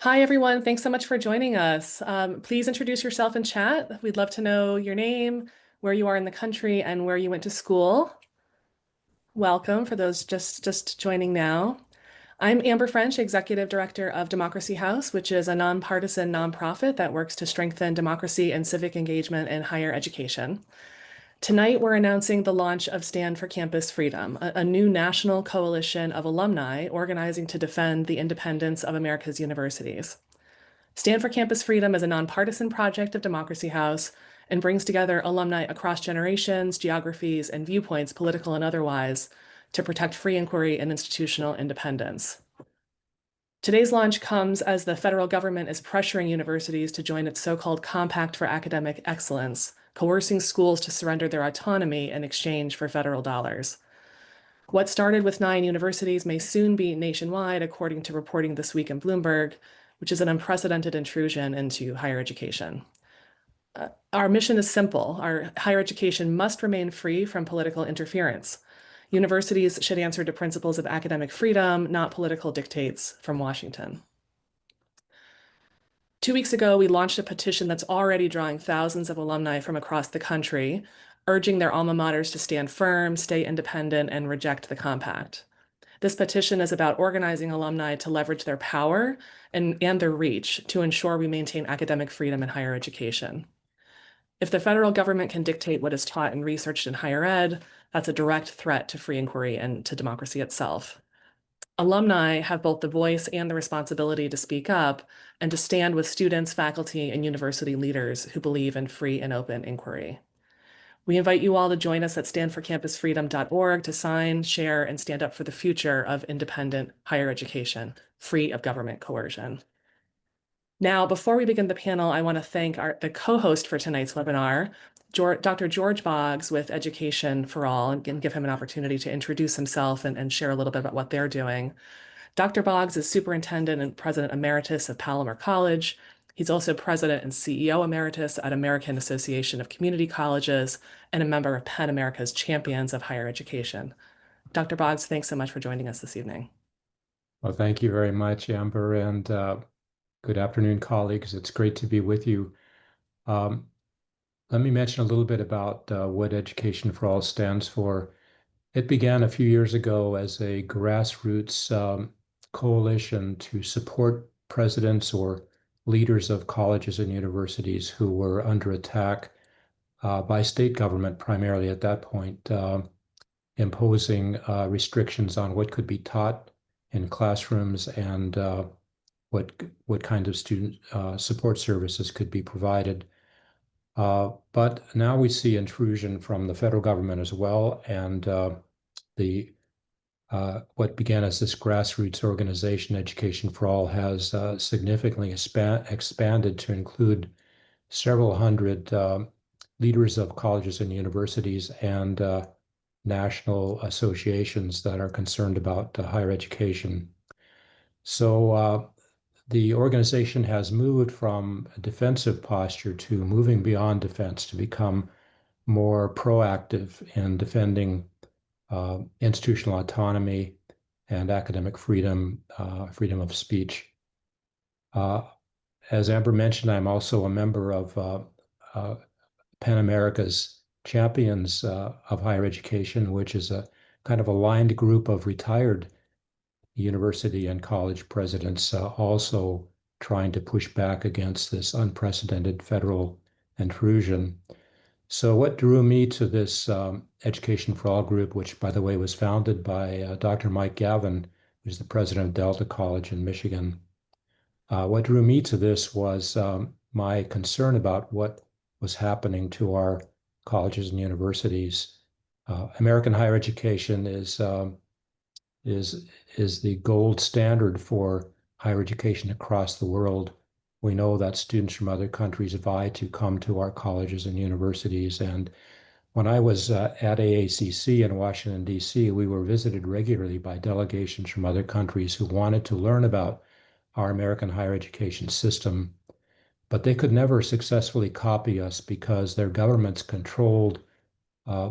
Hi, everyone. Thanks so much for joining us. Please introduce yourself in chat. We'd love to know your name, where you are in the country, and where you went to school. Welcome for those just joining now. I'm Amber French, Executive Director of Democracy House, which is a nonpartisan nonprofit that works to strengthen democracy and civic engagement in higher education. Tonight, we're announcing the launch of Stand for Campus Freedom, a new national coalition of alumni organizing to defend the independence of America's universities. Stand for Campus Freedom is a nonpartisan project of Democracy House and brings together alumni across generations, geographies, and viewpoints, political and otherwise, to protect free inquiry and institutional independence. Today's launch comes as the federal government is pressuring universities to join its so-called Compact for Academic Excellence, coercing schools to surrender their autonomy in exchange for federal dollars. What started with 9 universities may soon be nationwide, according to reporting this week in Bloomberg, which is an unprecedented intrusion into higher education. Our mission is simple. Our higher education must remain free from political interference. Universities should answer to principles of academic freedom, not political dictates from Washington. 2 weeks ago, we launched a petition that's already drawing thousands of alumni from across the country, urging their alma maters to stand firm, stay independent, and reject the compact. This petition is about organizing alumni to leverage their power and their reach to ensure we maintain academic freedom in higher education. If the federal government can dictate what is taught and researched in higher ed, that's a direct threat to free inquiry and to democracy itself. Alumni have both the voice and the responsibility to speak up and to stand with students, faculty, and university leaders who believe in free and open inquiry. We invite you all to join us at standforcampusfreedom.org to sign, share, and stand up for the future of independent higher education, free of government coercion. Now, before we begin the panel, I want to thank the co-host for tonight's webinar, Dr. George Boggs with Education for All, and give him an opportunity to introduce himself and share a little bit about what they're doing. Dr. Boggs is Superintendent and President Emeritus of Palomar College. He's also President and CEO Emeritus at American Association of Community Colleges and a member of PEN America's Champions of Higher Education. Dr. Boggs, thanks so much for joining us this evening. Well, thank you very much, Amber, and good afternoon, colleagues. It's great to be with you. Let me mention a little bit about what Education for All stands for. It began a few years ago as a grassroots coalition to support presidents or leaders of colleges and universities who were under attack by state government, primarily at that point, imposing restrictions on what could be taught in classrooms and what kind of student support services could be provided. But now we see intrusion from the federal government as well, and what began as this grassroots organization, Education for All, has significantly expanded to include several hundred leaders of colleges and universities and national associations that are concerned about higher education. So the organization has moved from a defensive posture to moving beyond defense to become more proactive in defending institutional autonomy and academic freedom, freedom of speech. As Amber mentioned, I'm also a member of PEN America's Champions of Higher Education, which is a kind of aligned group of retired university and college presidents also trying to push back against this unprecedented federal intrusion. So what drew me to this Education for All group, which, by the way, was founded by Dr. Mike Gavin, who's the president of Delta College in Michigan. What drew me to this was my concern about what was happening to our colleges and universities. American higher education is the gold standard for higher education across the world. We know that students from other countries vie to come to our colleges and universities. And when I was at AACC in Washington, D.C., we were visited regularly by delegations from other countries who wanted to learn about our American higher education system, but they could never successfully copy us because their governments controlled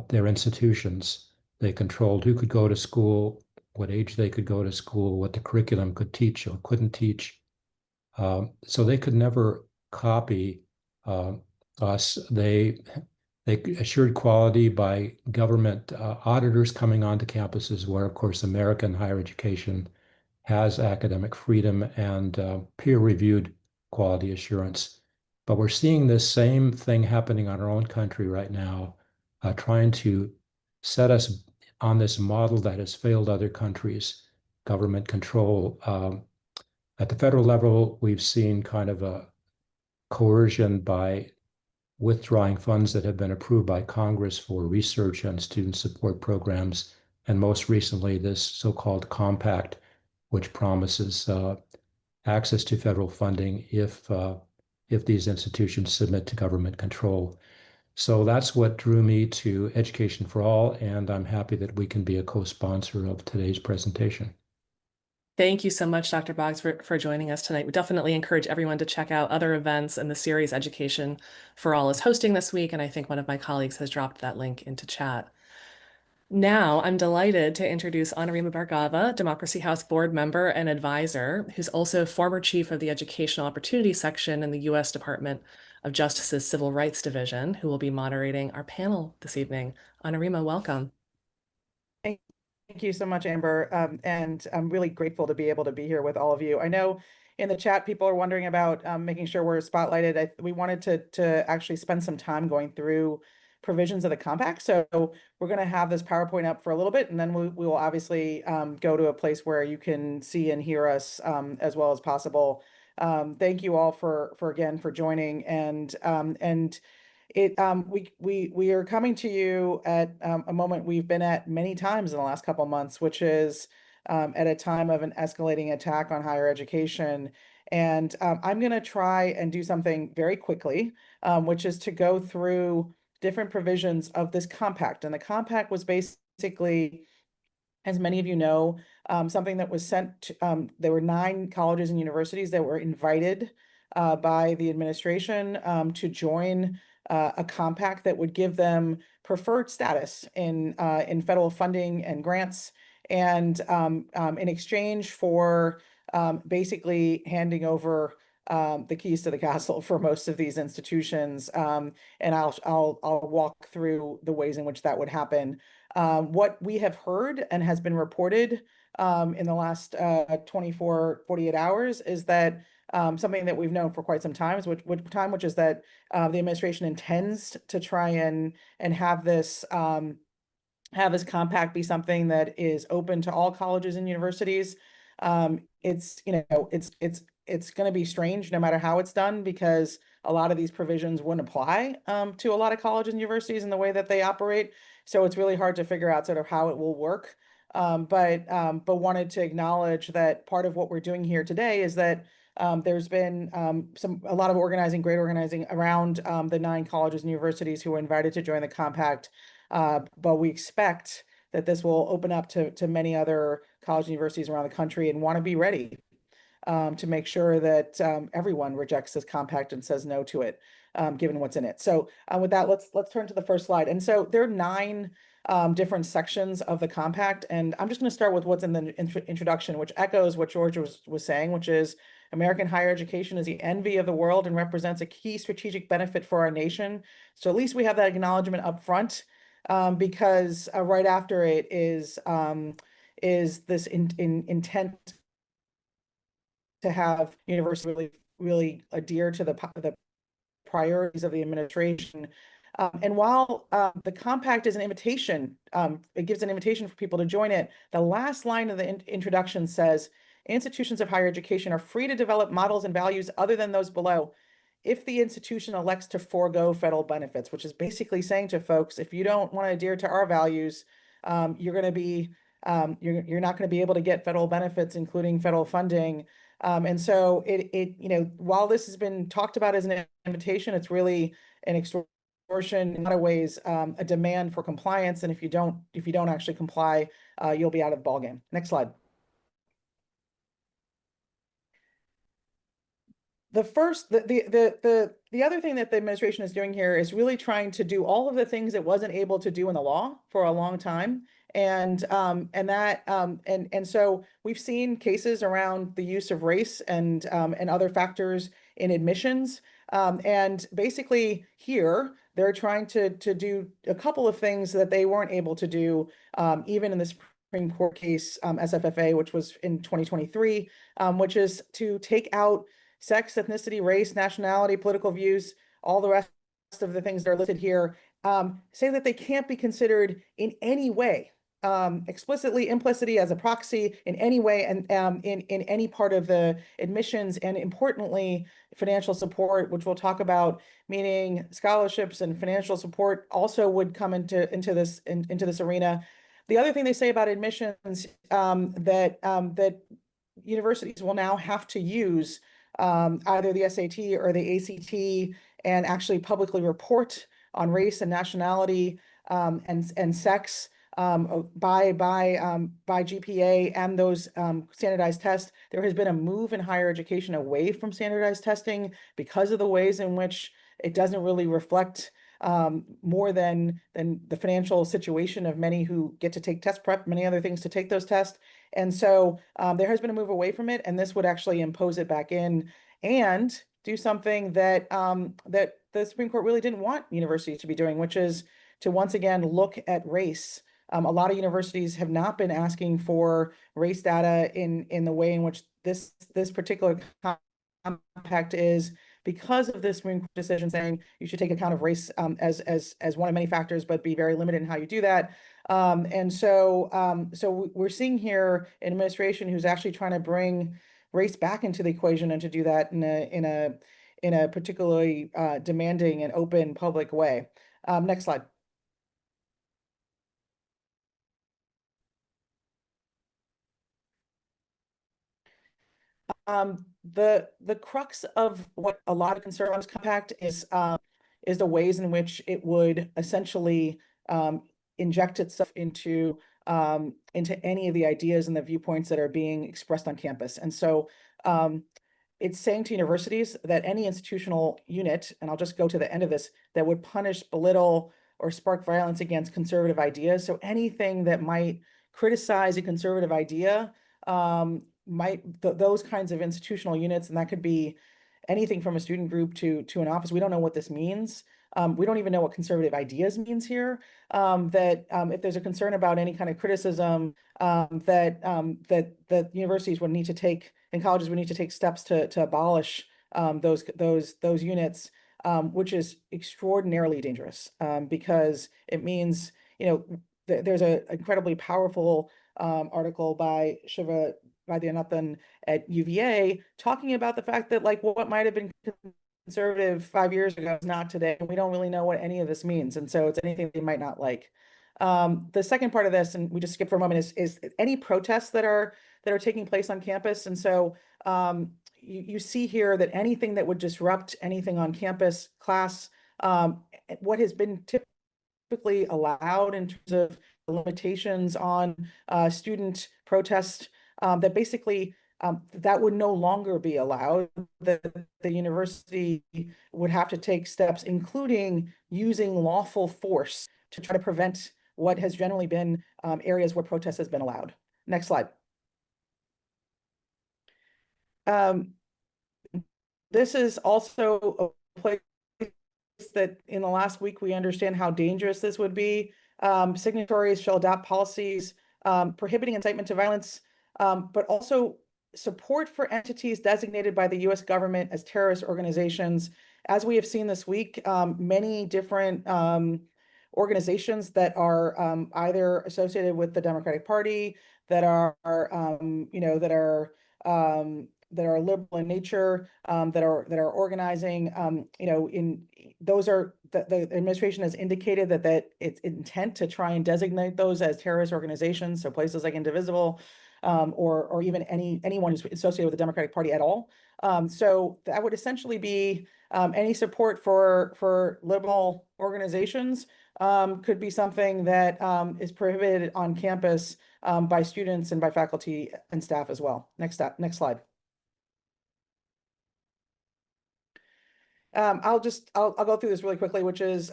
their institutions. They controlled who could go to school, what age they could go to school, what the curriculum could teach or couldn't teach. So they could never copy uh, us. They assured quality by government auditors coming onto campuses where, of course, American higher education has academic freedom and peer-reviewed quality assurance. But we're seeing this same thing happening on our own country right now, trying to set us on this model that has failed other countries, government control. At the federal level, we've seen kind of a coercion by withdrawing funds that have been approved by Congress for research and student support programs, and most recently, this so-called compact, which promises access to federal funding if these institutions submit to government control. So that's what drew me to Education for All, and I'm happy that we can be a co-sponsor of today's presentation. Thank you so much, Dr. Boggs, for joining us tonight. We definitely encourage everyone to check out other events in the series Education for All is hosting this week, and I think one of my colleagues has dropped that link into chat. Now, I'm delighted to introduce Anurima Bhargava, Democracy House board member and advisor, who's also former chief of the Educational Opportunity Section in the U.S. Department of Justice's Civil Rights Division, who will be moderating our panel this evening. Anurima, welcome. Thank you so much, Amber. And I'm really grateful to be able to be here with all of you. I know in the chat, people are wondering about making sure we're spotlighted. We wanted to actually spend some time going through provisions of the compact. So we're going to have this PowerPoint up for a little bit, and then we will obviously go to a place where you can see and hear us as well as possible. Thank you all for again for joining, and we are coming to you at a moment we've been at many times in the last couple of months, which is at a time of an escalating attack on higher education. And I'm going to try and do something very quickly, which is to go through different provisions of this compact. And the compact was basically, as many of you know, something that was sent to, there were 9 colleges and universities that were invited by the administration to join a compact that would give them preferred status in federal funding and grants, and in exchange for basically handing over the keys to the castle for most of these institutions. And I'll walk through the ways in which that would happen. What we have heard and has been reported in the last 48 hours is that something that we've known for quite some time, which is that the administration intends to try and have this compact be something that is open to all colleges and universities. It's going to be strange no matter how it's done, because a lot of these provisions wouldn't apply to a lot of colleges and universities in the way that they operate. So it's really hard to figure out sort of how it will work. But wanted to acknowledge that part of what we're doing here today is that there's been a lot of great organizing around the 9 colleges and universities who were invited to join the compact. But we expect that this will open up to many other college and universities around the country, and want to be ready to make sure that everyone rejects this compact and says no to it, given what's in it. So with that, let's turn to the first slide. And so there are 9 different sections of the compact, and I'm just going to start with what's in the introduction, which echoes what George was saying, which is American higher education is the envy of the world and represents a key strategic benefit for our nation. So at least we have that acknowledgement up front, because right after it is this intent to have universities really adhere to the priorities of the administration. And while the compact is an invitation, it gives an invitation for people to join it, the last line of the introduction says, institutions of higher education are free to develop models and values other than those below if the institution elects to forego federal benefits, which is basically saying to folks, if you don't want to adhere to our values, you're going to be you're not going to be able to get federal benefits, including federal funding. And so while this has been talked about as an invitation, it's really an extortion, in a lot of ways, a demand for compliance. And if you don't actually comply, you'll be out of the ballgame. Next slide. The other thing that the administration is doing here is really trying to do all of the things it wasn't able to do in the law for a long time, And so we've seen cases around the use of race and other factors in admissions. And basically here, they're trying to do a couple of things that they weren't able to do even in the Supreme Court case, SFFA, which was in 2023, which is to take out sex, ethnicity, race, nationality, political views, all the rest of the things that are listed here, say that they can't be considered in any way, explicitly, implicitly, as a proxy in any way, and in any part of the admissions, and importantly, financial support, which we'll talk about, meaning scholarships and financial support also would come into this arena. The other thing they say about admissions, that universities will now have to use either the SAT or the ACT and actually publicly report on race and nationality and sex by GPA and those standardized tests. There has been a move in higher education away from standardized testing because of the ways in which it doesn't really reflect more than the financial situation of many who get to take test prep, many other things to take those tests. And so there has been a move away from it, and this would actually impose it back in and do something that that the Supreme Court really didn't want universities to be doing, which is to once again look at race. A lot of universities have not been asking for race data in the way in which this particular compact is, because of this Supreme Court decision saying you should take account of race as one of many factors, but be very limited in how you do that. So we're seeing here an administration who's actually trying to bring race back into the equation, and to do that in a particularly demanding and open public way. Next slide. The crux of what a lot of conservatives compact is the ways in which it would essentially inject itself into any of the ideas and the viewpoints that are being expressed on campus. And so it's saying to universities that any institutional unit, and I'll just go to the end of this, that would punish, belittle, or spark violence against conservative ideas. So anything that might criticize a conservative idea, those kinds of institutional units, and that could be anything from a student group to an office. We don't know what this means. We don't even know what conservative ideas means here. If there's a concern about any kind of criticism, that universities would need to take, and colleges would need to take steps to abolish those units, which is extraordinarily dangerous, because it means, there's an incredibly powerful article by Shiva Vaidyanathan at UVA talking about the fact that, like, what might have been conservative 5 years ago is not today, and we don't really know what any of this means, and so it's anything they might not like. The second part of this, and we just skip for a moment, is any protests that are taking place on campus. And so you see here that anything that would disrupt anything on campus, class, what has been typically allowed in terms of limitations on student protest, that basically that would no longer be allowed. The university would have to take steps, including using lawful force, to try to prevent what has generally been areas where protest has been allowed. Next slide. This is also a place that in the last week we understand how dangerous this would be. Signatories shall adopt policies prohibiting incitement to violence, but also support for entities designated by the US government as terrorist organizations. As we have seen this week, many different organizations that are either associated with the Democratic Party, that are that are liberal in nature, that are organizing, the administration has indicated that its intent to try and designate those as terrorist organizations. So places like Indivisible, or even anyone who's associated with the Democratic Party at all. So that would essentially be any support for liberal organizations could be something that is prohibited on campus by students and by faculty and staff as well. Next slide. I'll go through this really quickly, which is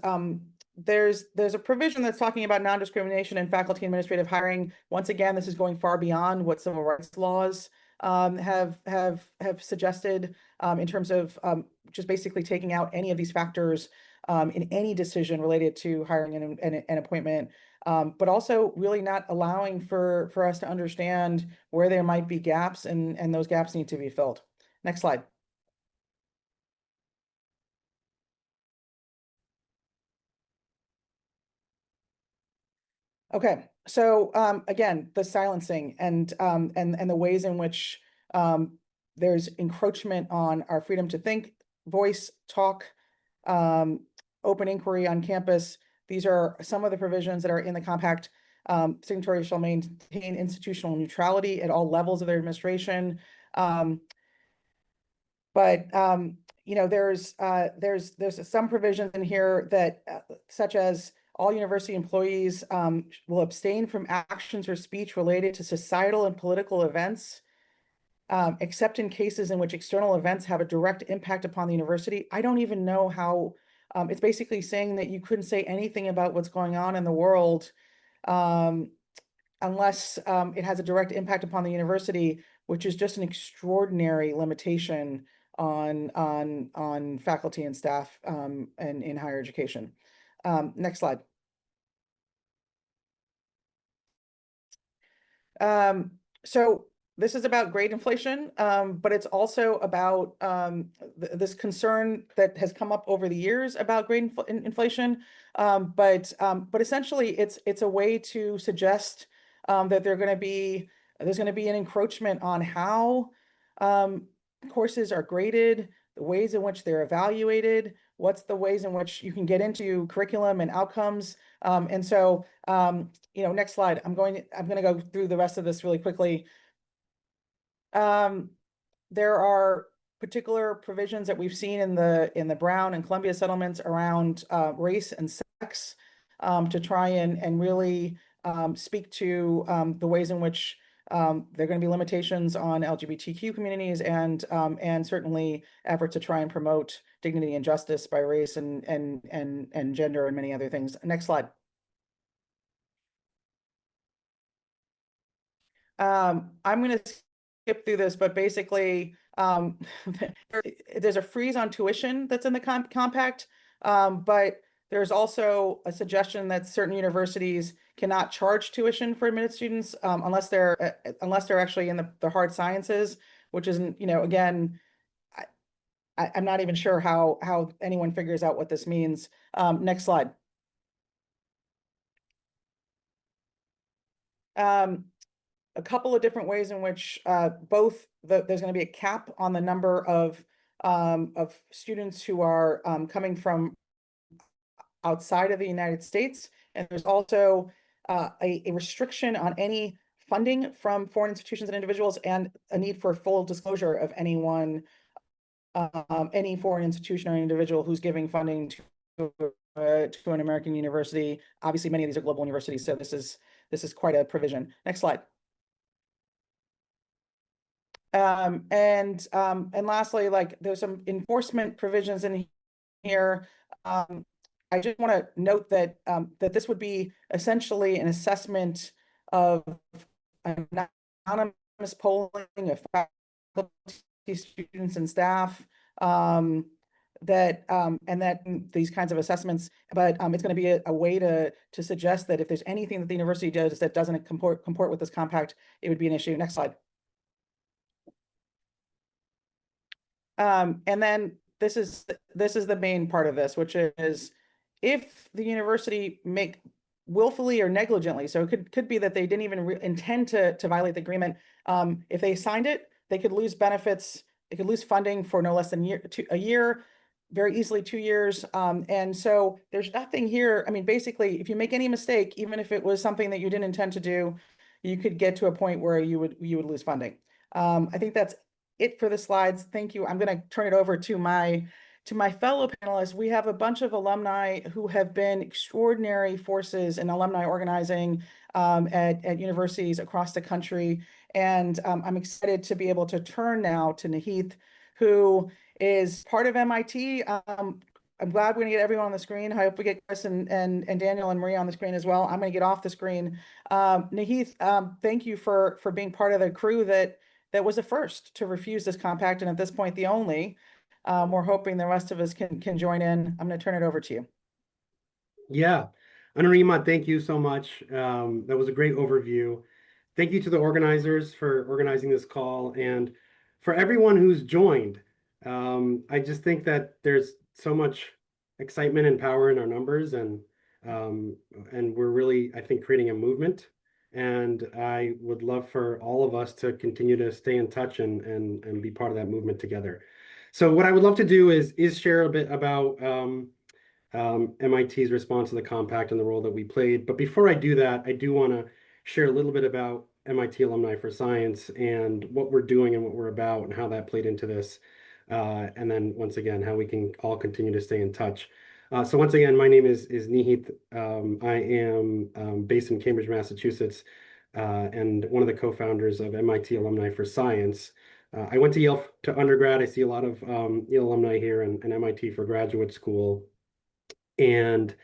there's a provision that's talking about non-discrimination in faculty administrative hiring. Once again, this is going far beyond what civil rights laws have suggested in terms of just basically taking out any of these factors in any decision related to hiring and appointment, but also really not allowing for us to understand where there might be gaps, and those gaps need to be filled. Next slide. Okay, so again, the silencing and the ways in which there's encroachment on our freedom to think, voice, talk, open inquiry on campus. These are some of the provisions that are in the compact. Signatories shall maintain institutional neutrality at all levels of their administration. But you know, there's some provisions in here that such as all university employees will abstain from actions or speech related to societal and political events, except in cases in which external events have a direct impact upon the university. I don't even know how, it's basically saying that you couldn't say anything about what's going on in the world unless it has a direct impact upon the university, which is just an extraordinary limitation on faculty and staff and in higher education. Next slide. So this is about grade inflation, but it's also about this concern that has come up over the years about grade inflation. But essentially, it's a way to suggest that there's going to be an encroachment on how courses are graded, the ways in which they're evaluated, what's the ways in which you can get into curriculum and outcomes. And so, you know, next slide. I'm going to go through the rest of this really quickly. There are particular provisions that we've seen in the Brown and Columbia settlements around race and sex to try and really speak to the ways in which there are going to be limitations on LGBTQ communities and certainly efforts to try and promote dignity and justice by race and gender and many other things. Next slide. I'm going to skip through this, but basically there's a freeze on tuition that's in the compact, but there's also a suggestion that certain universities cannot charge tuition for admitted students unless they're actually in the hard sciences, which isn't, you know, again, I'm not even sure how anyone figures out what this means. Next slide. A couple of different ways in which there's going to be a cap on the number of students who are coming from outside of the United States. And there's also a restriction on any funding from foreign institutions and individuals, and a need for full disclosure of any foreign institution or individual who's giving funding to an American university. Obviously, many of these are global universities, so this is quite a provision. Next slide. And lastly, like there's some enforcement provisions in here. I just want to note that that this would be essentially an assessment of anonymous polling of faculty, students, and staff. That these kinds of assessments, but it's going to be a way to suggest that if there's anything that the university does that doesn't comport with this compact, it would be an issue. Next slide. And then this is the main part of this, which is if the university willfully or negligently, so it could be that they didn't even intend to violate the agreement. If they signed it, they could lose benefits. They could lose funding for no less than a year, very easily 2 years. And so there's nothing here. I mean, basically, if you make any mistake, even if it was something that you didn't intend to do, you could get to a point where you would lose funding. I think that's it for the slides. Thank you. I'm going to turn it over to my fellow panelists. We have a bunch of alumni who have been extraordinary forces in alumni organizing at universities across the country. And I'm excited to be able to turn now to Nahith, who is part of MIT, I'm glad we're gonna get everyone on the screen. I hope we get Chris and Daniel and Maria on the screen as well. I'm gonna get off the screen. Nahith, thank you for being part of the crew that was the first to refuse this compact, and at this point, the only. We're hoping the rest of us can join in. I'm gonna turn it over to you. Yeah. Anurima, thank you so much. That was a great overview. Thank you to the organizers for organizing this call and for everyone who's joined. I just think that there's so much excitement and power in our numbers, and we're really, I think, creating a movement. And I would love for all of us to continue to stay in touch and be part of that movement together. So what I would love to do is share a bit about MIT's response to the compact and the role that we played. But before I do that, I do want to share a little bit about MIT Alumni for Science and what we're doing and what we're about and how that played into this. And then once again, how we can all continue to stay in touch. So once again, my name is Nihith. I am based in Cambridge, Massachusetts, and one of the co-founders of MIT Alumni for Science. I went to Yale to undergrad. I see a lot of Yale alumni here and MIT for graduate school. And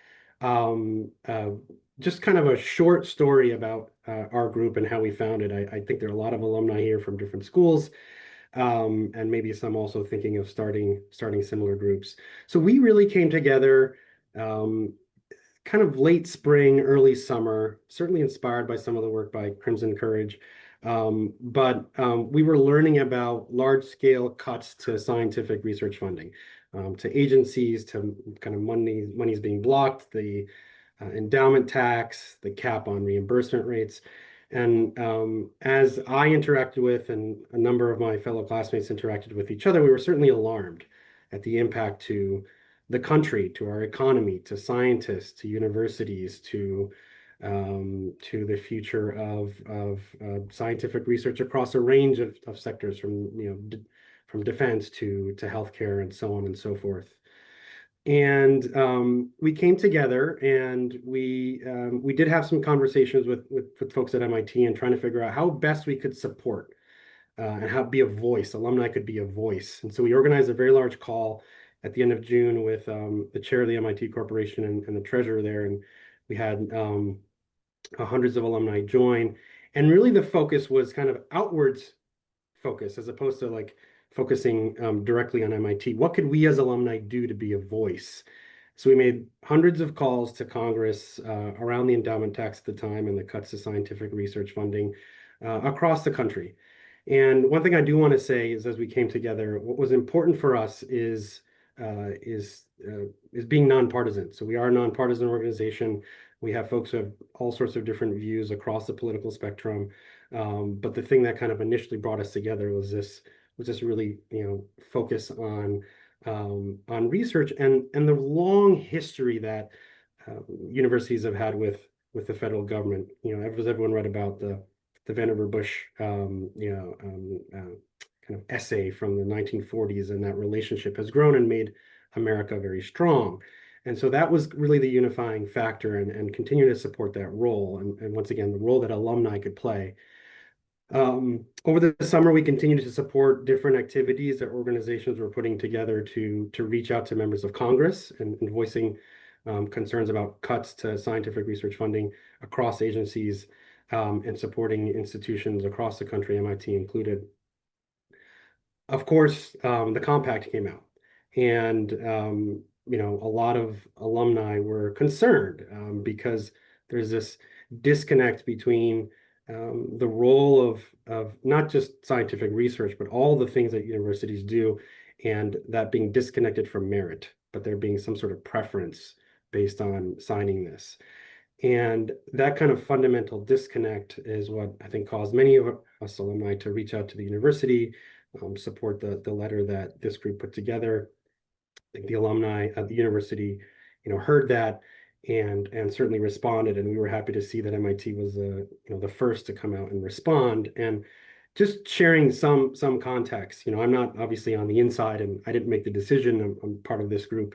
just kind of a short story about our group and how we founded. I think there are a lot of alumni here from different schools, and maybe some also thinking of starting similar groups. So we really came together kind of late spring, early summer, certainly inspired by some of the work by Crimson Courage. But we were learning about large-scale cuts to scientific research funding, to agencies, to kind of money's being blocked, the endowment tax, the cap on reimbursement rates. And as I interacted with, and a number of my fellow classmates interacted with each other, we were certainly alarmed at the impact to the country, to our economy, to scientists, to universities, to the future of scientific research across a range of sectors, from from defense to healthcare and so on and so forth. And we came together and we did have some conversations with folks at MIT and trying to figure out how best we could support and how be a voice. Alumni could be a voice. And so we organized a very large call at the end of June with the chair of the MIT Corporation and the treasurer there. And we had hundreds of alumni join. And really the focus was kind of outwards focus as opposed to like focusing directly on MIT. What could we as alumni do to be a voice? So we made hundreds of calls to Congress around the endowment tax at the time and the cuts to scientific research funding across the country. And one thing I do want to say is, as we came together, what was important for us is being nonpartisan. So we are a nonpartisan organization. We have folks who have all sorts of different views across the political spectrum. But the thing that kind of initially brought us together was this really, focus on research and the long history that universities have had with the federal government. As everyone read about the Vannevar Bush, kind of essay from the 1940s, and that relationship has grown and made America very strong. And so that was really the unifying factor, and continue to support that role. And once again, the role that alumni could play. Over the summer, we continued to support different activities that organizations were putting together to reach out to members of Congress and voicing concerns about cuts to scientific research funding across agencies, and supporting institutions across the country, MIT included. Of course, the compact came out, and a lot of alumni were concerned because there's this disconnect between the role of not just scientific research, but all the things that universities do, and that being disconnected from merit, but there being some sort of preference based on signing this. And that kind of fundamental disconnect is what I think caused many of us alumni to reach out to the university, support the letter that this group put together. I think the alumni at the university, heard that and certainly responded, and we were happy to see that MIT was the first to come out and respond. And just sharing some context, I'm not obviously on the inside, and I didn't make the decision. I'm part of this group.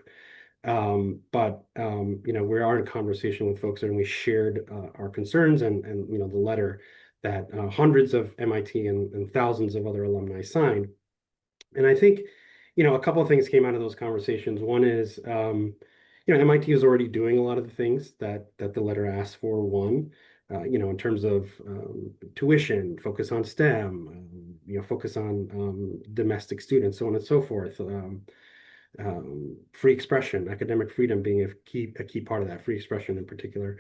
But we are in conversation with folks, and we shared our concerns and the letter that hundreds of MIT and thousands of other alumni signed. And I think, a couple of things came out of those conversations. One is, MIT is already doing a lot of the things that the letter asks for. One, in terms of tuition, focus on STEM, focus on domestic students, so on and so forth. Free expression, academic freedom being a key part of that, free expression in particular.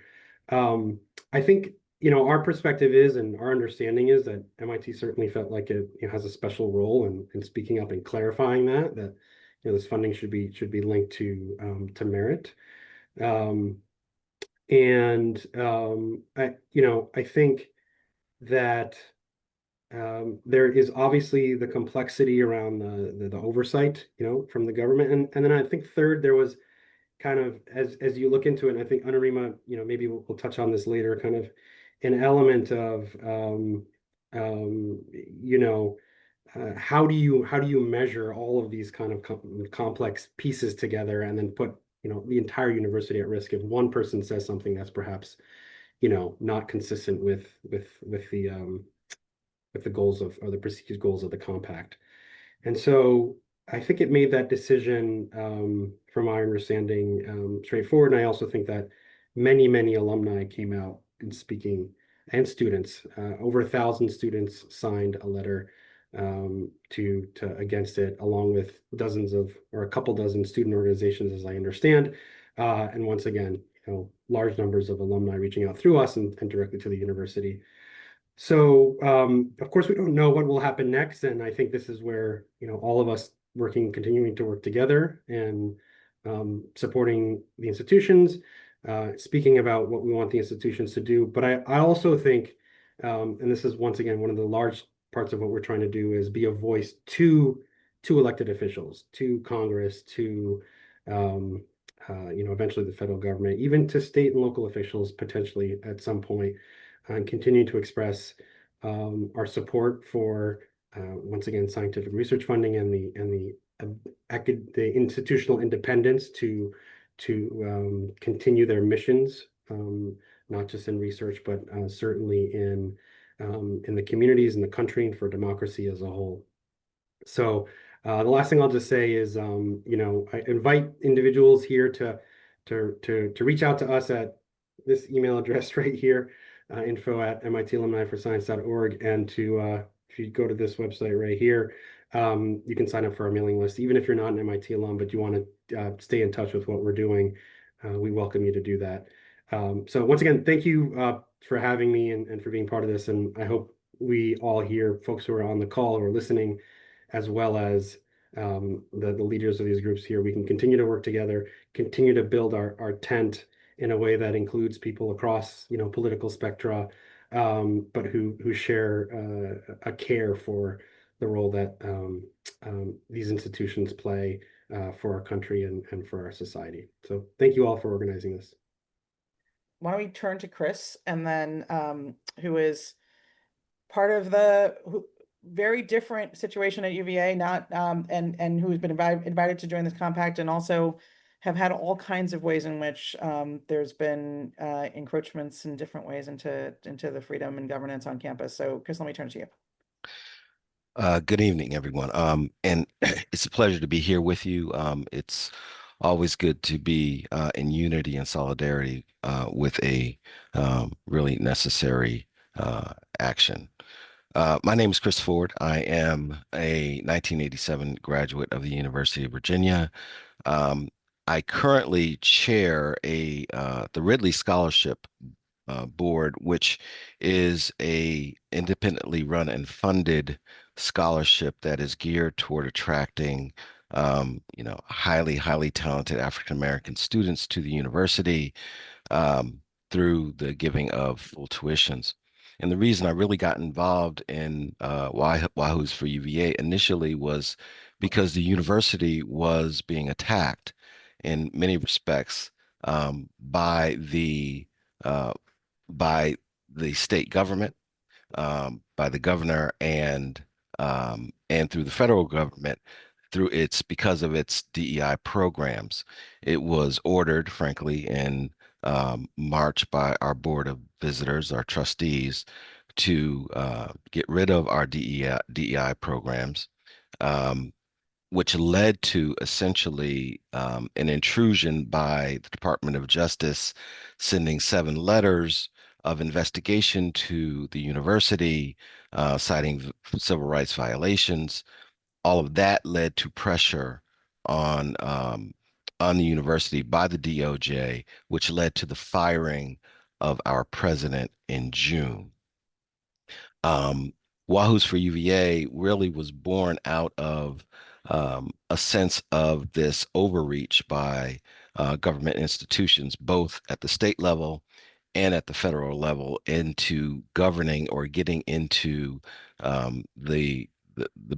I think, our perspective is, and our understanding is that MIT certainly felt like it has a special role in speaking up and clarifying that this funding should be linked to merit. I think that there is obviously the complexity around the oversight, from the government, and then I think third, there was kind of, as you look into it, and I think Anurima, maybe we'll touch on this later, kind of an element of how do you measure all of these kind of complex pieces together and then put the entire university at risk if one person says something that's perhaps not consistent with the goals of, or the perceived goals of the compact. And so I think it made that decision, from our understanding, straightforward. And I also think that many alumni came out and speaking, and students, over 1,000 students signed a letter to against it, along with dozens of, or a couple dozen student organizations, as I understand. And once again, large numbers of alumni reaching out through us and directly to the university. So, of course, we don't know what will happen next, and I think this is where all of us continuing to work together and supporting the institutions, speaking about what we want the institutions to do. But I also think, and this is once again one of the large parts of what we're trying to do, is be a voice to elected officials, to Congress, to eventually the federal government, even to state and local officials potentially at some point, and continue to express our support for once again scientific research funding and the institutional independence to continue their missions, not just in research, but certainly in the communities, in the country, and for democracy as a whole. So the last thing I'll just say is, I invite individuals here to reach out to us at this email address right here, info@mitalumniforscience.org, and if you go to this website right here, you can sign up for our mailing list. Even if you're not an MIT alum, but you want to stay in touch with what we're doing, we welcome you to do that. So once again, thank you for having me and for being part of this. And I hope we all here, folks who are on the call, who are listening, as well as the leaders of these groups here, we can continue to work together, continue to build our tent in a way that includes people across, political spectra, but who share a care for the role that these institutions play for our country and for our society. So thank you all for organizing this. Why don't we turn to Chris, and then who is part of the very different situation at UVA, not and who's been invited to join this compact, and also have had all kinds of ways in which there's been encroachments in different ways into the freedom and governance on campus. So Chris, let me turn to you. Good evening, everyone. And it's a pleasure to be here with you. It's always good to be in unity and solidarity with a really necessary action. My name is Chris Ford. I am a 1987 graduate of the University of Virginia. I currently chair the Ridley Scholarship Board, which is a independently run and funded scholarship that is geared toward attracting highly talented African American students to the university through the giving of full tuitions. And the reason I really got involved in Wahoo's for UVA initially was because the university was being attacked in many respects by the state government, by the governor, and through the federal government because of its DEI programs. It was ordered, frankly, in March by our board of visitors, our trustees, to get rid of our DEI programs. which led to essentially an intrusion by the Department of Justice, sending 7 letters of investigation to the university, citing civil rights violations. All of that led to pressure on the university by the DOJ, which led to the firing of our president in June. Wahoo's for UVA really was born out of a sense of this overreach by government institutions, both at the state level and at the federal level, into governing or getting into the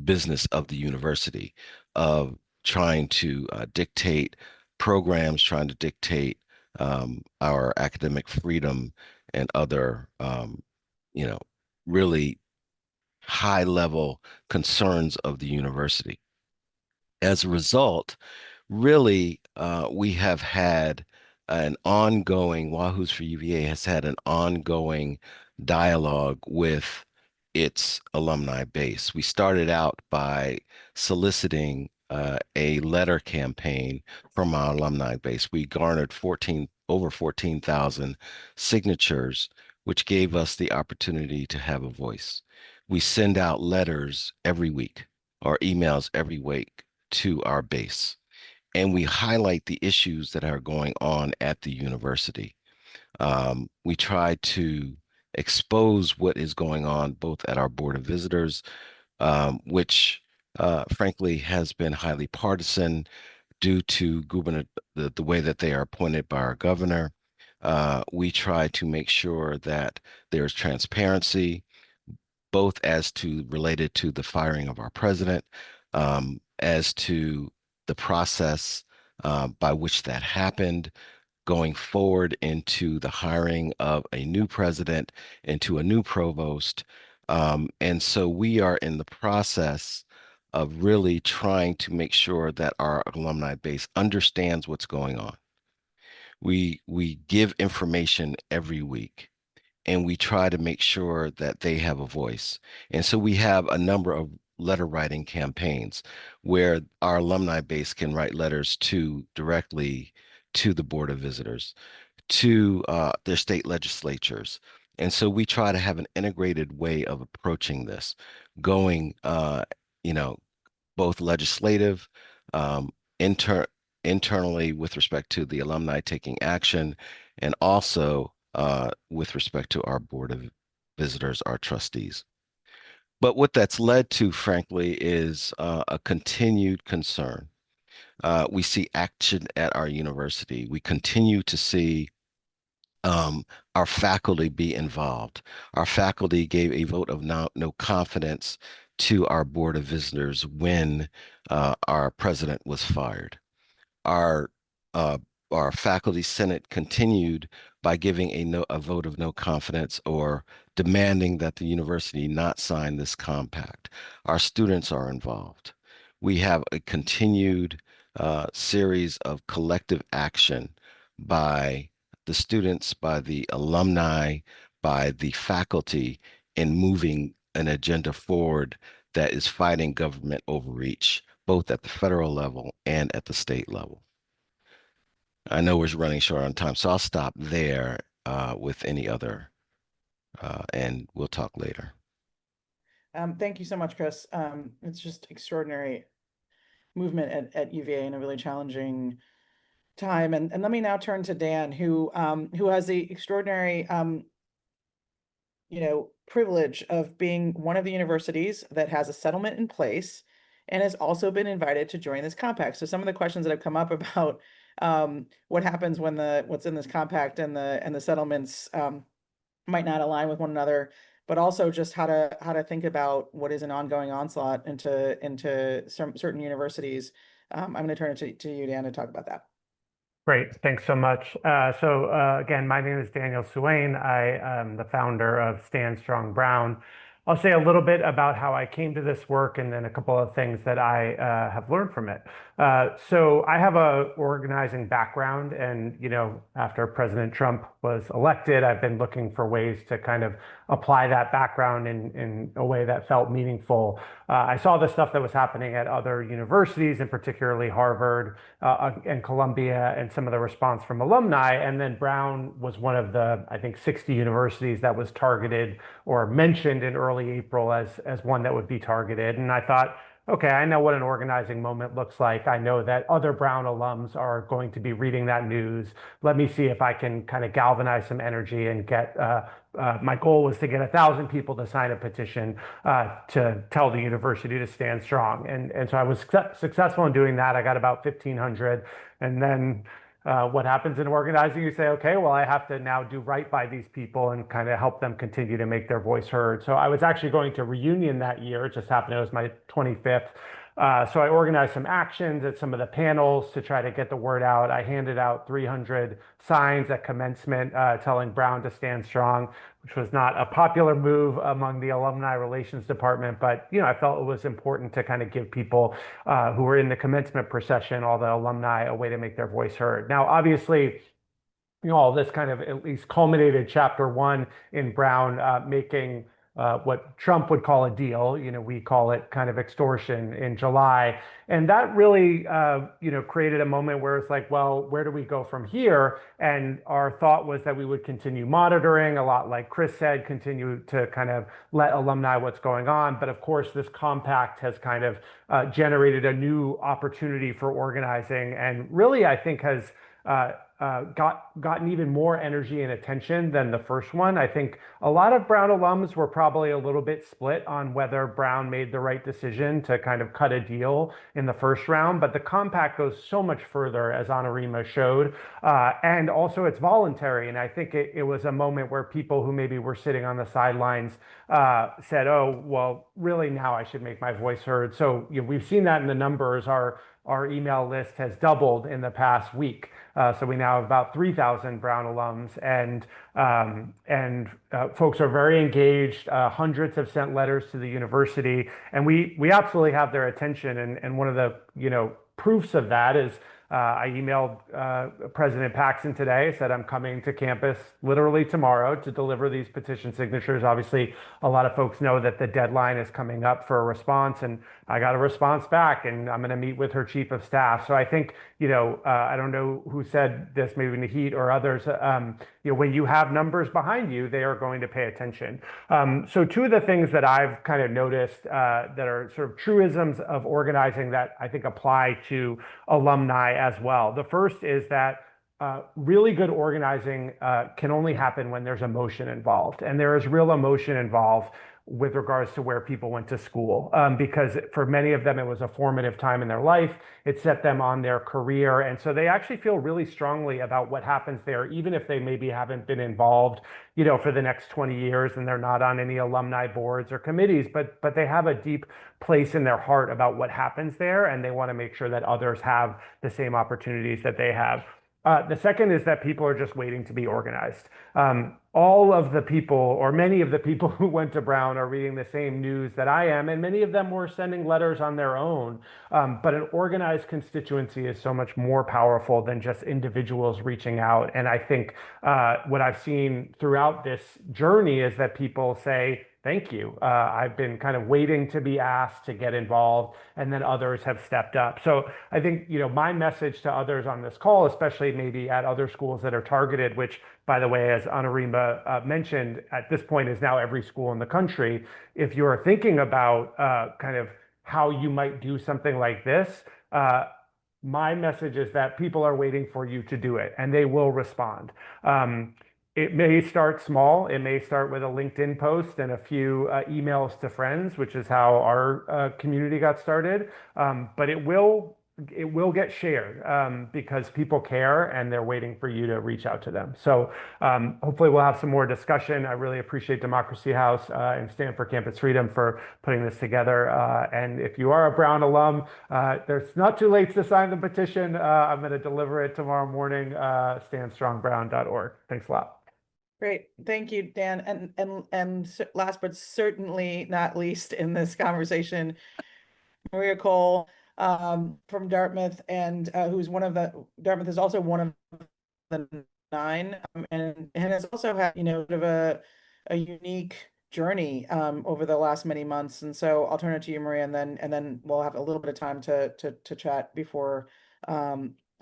business of the university, of trying to dictate programs, trying to dictate our academic freedom and other, you know, really high level concerns of the university. As a result, really, we have had an ongoing, Wahoo's for UVA has had an ongoing dialogue with its alumni base. We started out by soliciting a letter campaign from our alumni base. We garnered over 14,000 signatures, which gave us the opportunity to have a voice. We send out letters every week or emails every week to our base, and we highlight the issues that are going on at the university. We try to expose what is going on both at our Board of Visitors, which frankly has been highly partisan due to the way that they are appointed by our governor. We try to make sure that there's transparency, both as to related to the firing of our president, as to the process by which that happened, going forward into the hiring of a new president, into a new provost. And so we are in the process of really trying to make sure that our alumni base understands what's going on. We give information every week, and we try to make sure that they have a voice. And so we have a number of letter writing campaigns where our alumni base can write letters directly to the Board of Visitors, to their state legislatures. And so we try to have an integrated way of approaching this, going, both legislative, um, inter internally with respect to the alumni taking action, and also with respect to our Board of Visitors, our trustees. But what that's led to, frankly, is a continued concern. We see action at our university. We continue to see our faculty be involved. Our faculty gave a vote of no confidence to our Board of Visitors when our president was fired. Our uh, our faculty senate continued by giving a vote of no confidence or demanding that the university not sign this compact. Our students are involved. We have a continued series of collective action by the students, by the alumni, by the faculty in moving an agenda forward that is fighting government overreach, both at the federal level and at the state level. I know we're running short on time, so I'll stop there with any other, and we'll talk later. Thank you so much, Chris. It's just extraordinary movement at UVA in a really challenging time. And let me now turn to Dan, who has the extraordinary privilege of being one of the universities that has a settlement in place and has also been invited to join this compact. So some of the questions that have come up about what happens when what's in this compact and the settlements might not align with one another, but also just how to think about what is an ongoing onslaught into certain universities. I'm going to turn it to you, Dan, to talk about that. Great, thanks so much. Again, my name is Daniel Suwain. I am the founder of Stand Strong Brown. I'll say a little bit about how I came to this work and then a couple of things that I have learned from it. So I have a organizing background, and after President Trump was elected, I've been looking for ways to kind of apply that background in a way that felt meaningful. I saw the stuff that was happening at other universities, and particularly Harvard and Columbia, and some of the response from alumni. And then Brown was one of the, I think, 60 universities that was targeted or mentioned in early April as one that would be targeted. And I thought, okay, I know what an organizing moment looks like. I know that other Brown alums are going to be reading that news. Let me see if I can kind of galvanize some energy and get, my goal was to get 1,000 people to sign a petition to tell the university to stand strong. And so I was successful in doing that. I got about 1,500. And then what happens in organizing, you say, okay, well, I have to now do right by these people and kind of help them continue to make their voice heard. So I was actually going to reunion that year. It just happened, it was my 25th. So I organized some actions at some of the panels to try to get the word out. I handed out 300 signs at commencement telling Brown to stand strong, which was not a popular move among the alumni relations department, but I felt it was important to kind of give people who were in the commencement procession, all the alumni, a way to make their voice heard. Now, obviously, all this kind of at least culminated chapter one in Brown making what Trump would call a deal. We call it kind of extortion in July. And that really, created a moment where it's like, well, where do we go from here? And our thought was that we would continue monitoring, a lot like Chris said, continue to kind of let alumni what's going on. But of course, this compact has kind of generated a new opportunity for organizing, and really, I think has gotten even more energy and attention than the first one. I think a lot of Brown alums were probably a little bit split on whether Brown made the right decision to kind of cut a deal in the first round, but the compact goes so much further, as Anurima showed, and also it's voluntary. And I think it was a moment where people who maybe were sitting on the sidelines said, oh, well, really now I should make my voice heard. So we've seen that in the numbers. Our email list has doubled in the past week. So we now have about 3,000 Brown alums, and folks are very engaged. Hundreds have sent letters to the university, and we absolutely have their attention. And one of the proofs of that is I emailed President Paxson today, said I'm coming to campus literally tomorrow to deliver these petition signatures. Obviously, a lot of folks know that the deadline is coming up for a response, and I got a response back, and I'm going to meet with her chief of staff. So I think, I don't know who said this, maybe Nahid or others, when you have numbers behind you, they are going to pay attention. So two of the things that I've kind of noticed that are sort of truisms of organizing that I think apply to alumni as well. The first is that really good organizing can only happen when there's emotion involved, and there is real emotion involved with regards to where people went to school, because for many of them, it was a formative time in their life. It set them on their career. And so they actually feel really strongly about what happens there, even if they maybe haven't been involved, for the next 20 years and they're not on any alumni boards or committees, but they have a deep place in their heart about what happens there. And they want to make sure that others have the same opportunities that they have. The second is that people are just waiting to be organized. All of the people, or many of the people who went to Brown, are reading the same news that I am, and many of them were sending letters on their own. But an organized constituency is so much more powerful than just individuals reaching out. And I think what I've seen throughout this journey is that people say, thank you. I've been kind of waiting to be asked to get involved, and then others have stepped up. So I think, my message to others on this call, especially maybe at other schools that are targeted, which, by the way, as Anurima mentioned, at this point is now every school in the country. If you're thinking about kind of how you might do something like this, my message is that people are waiting for you to do it, and they will respond. It may start small. It may start with a LinkedIn post and a few emails to friends, which is how our community got started. But it will get shared because people care and they're waiting for you to reach out to them. So hopefully we'll have some more discussion. I really appreciate Democracy House and Stand for Campus Freedom for putting this together. And if you are a Brown alum, there's not too late to sign the petition. I'm going to deliver it tomorrow morning, standstrongbrown.org. Thanks a lot. Great, thank you, Dan. Last but certainly not least in this conversation, Maria Cole from Dartmouth, and who's one of the Dartmouth is also one of the 9, and has also had sort of a unique journey over the last many months. And so I'll turn it to you, Maria, and then we'll have a little bit of time to chat before.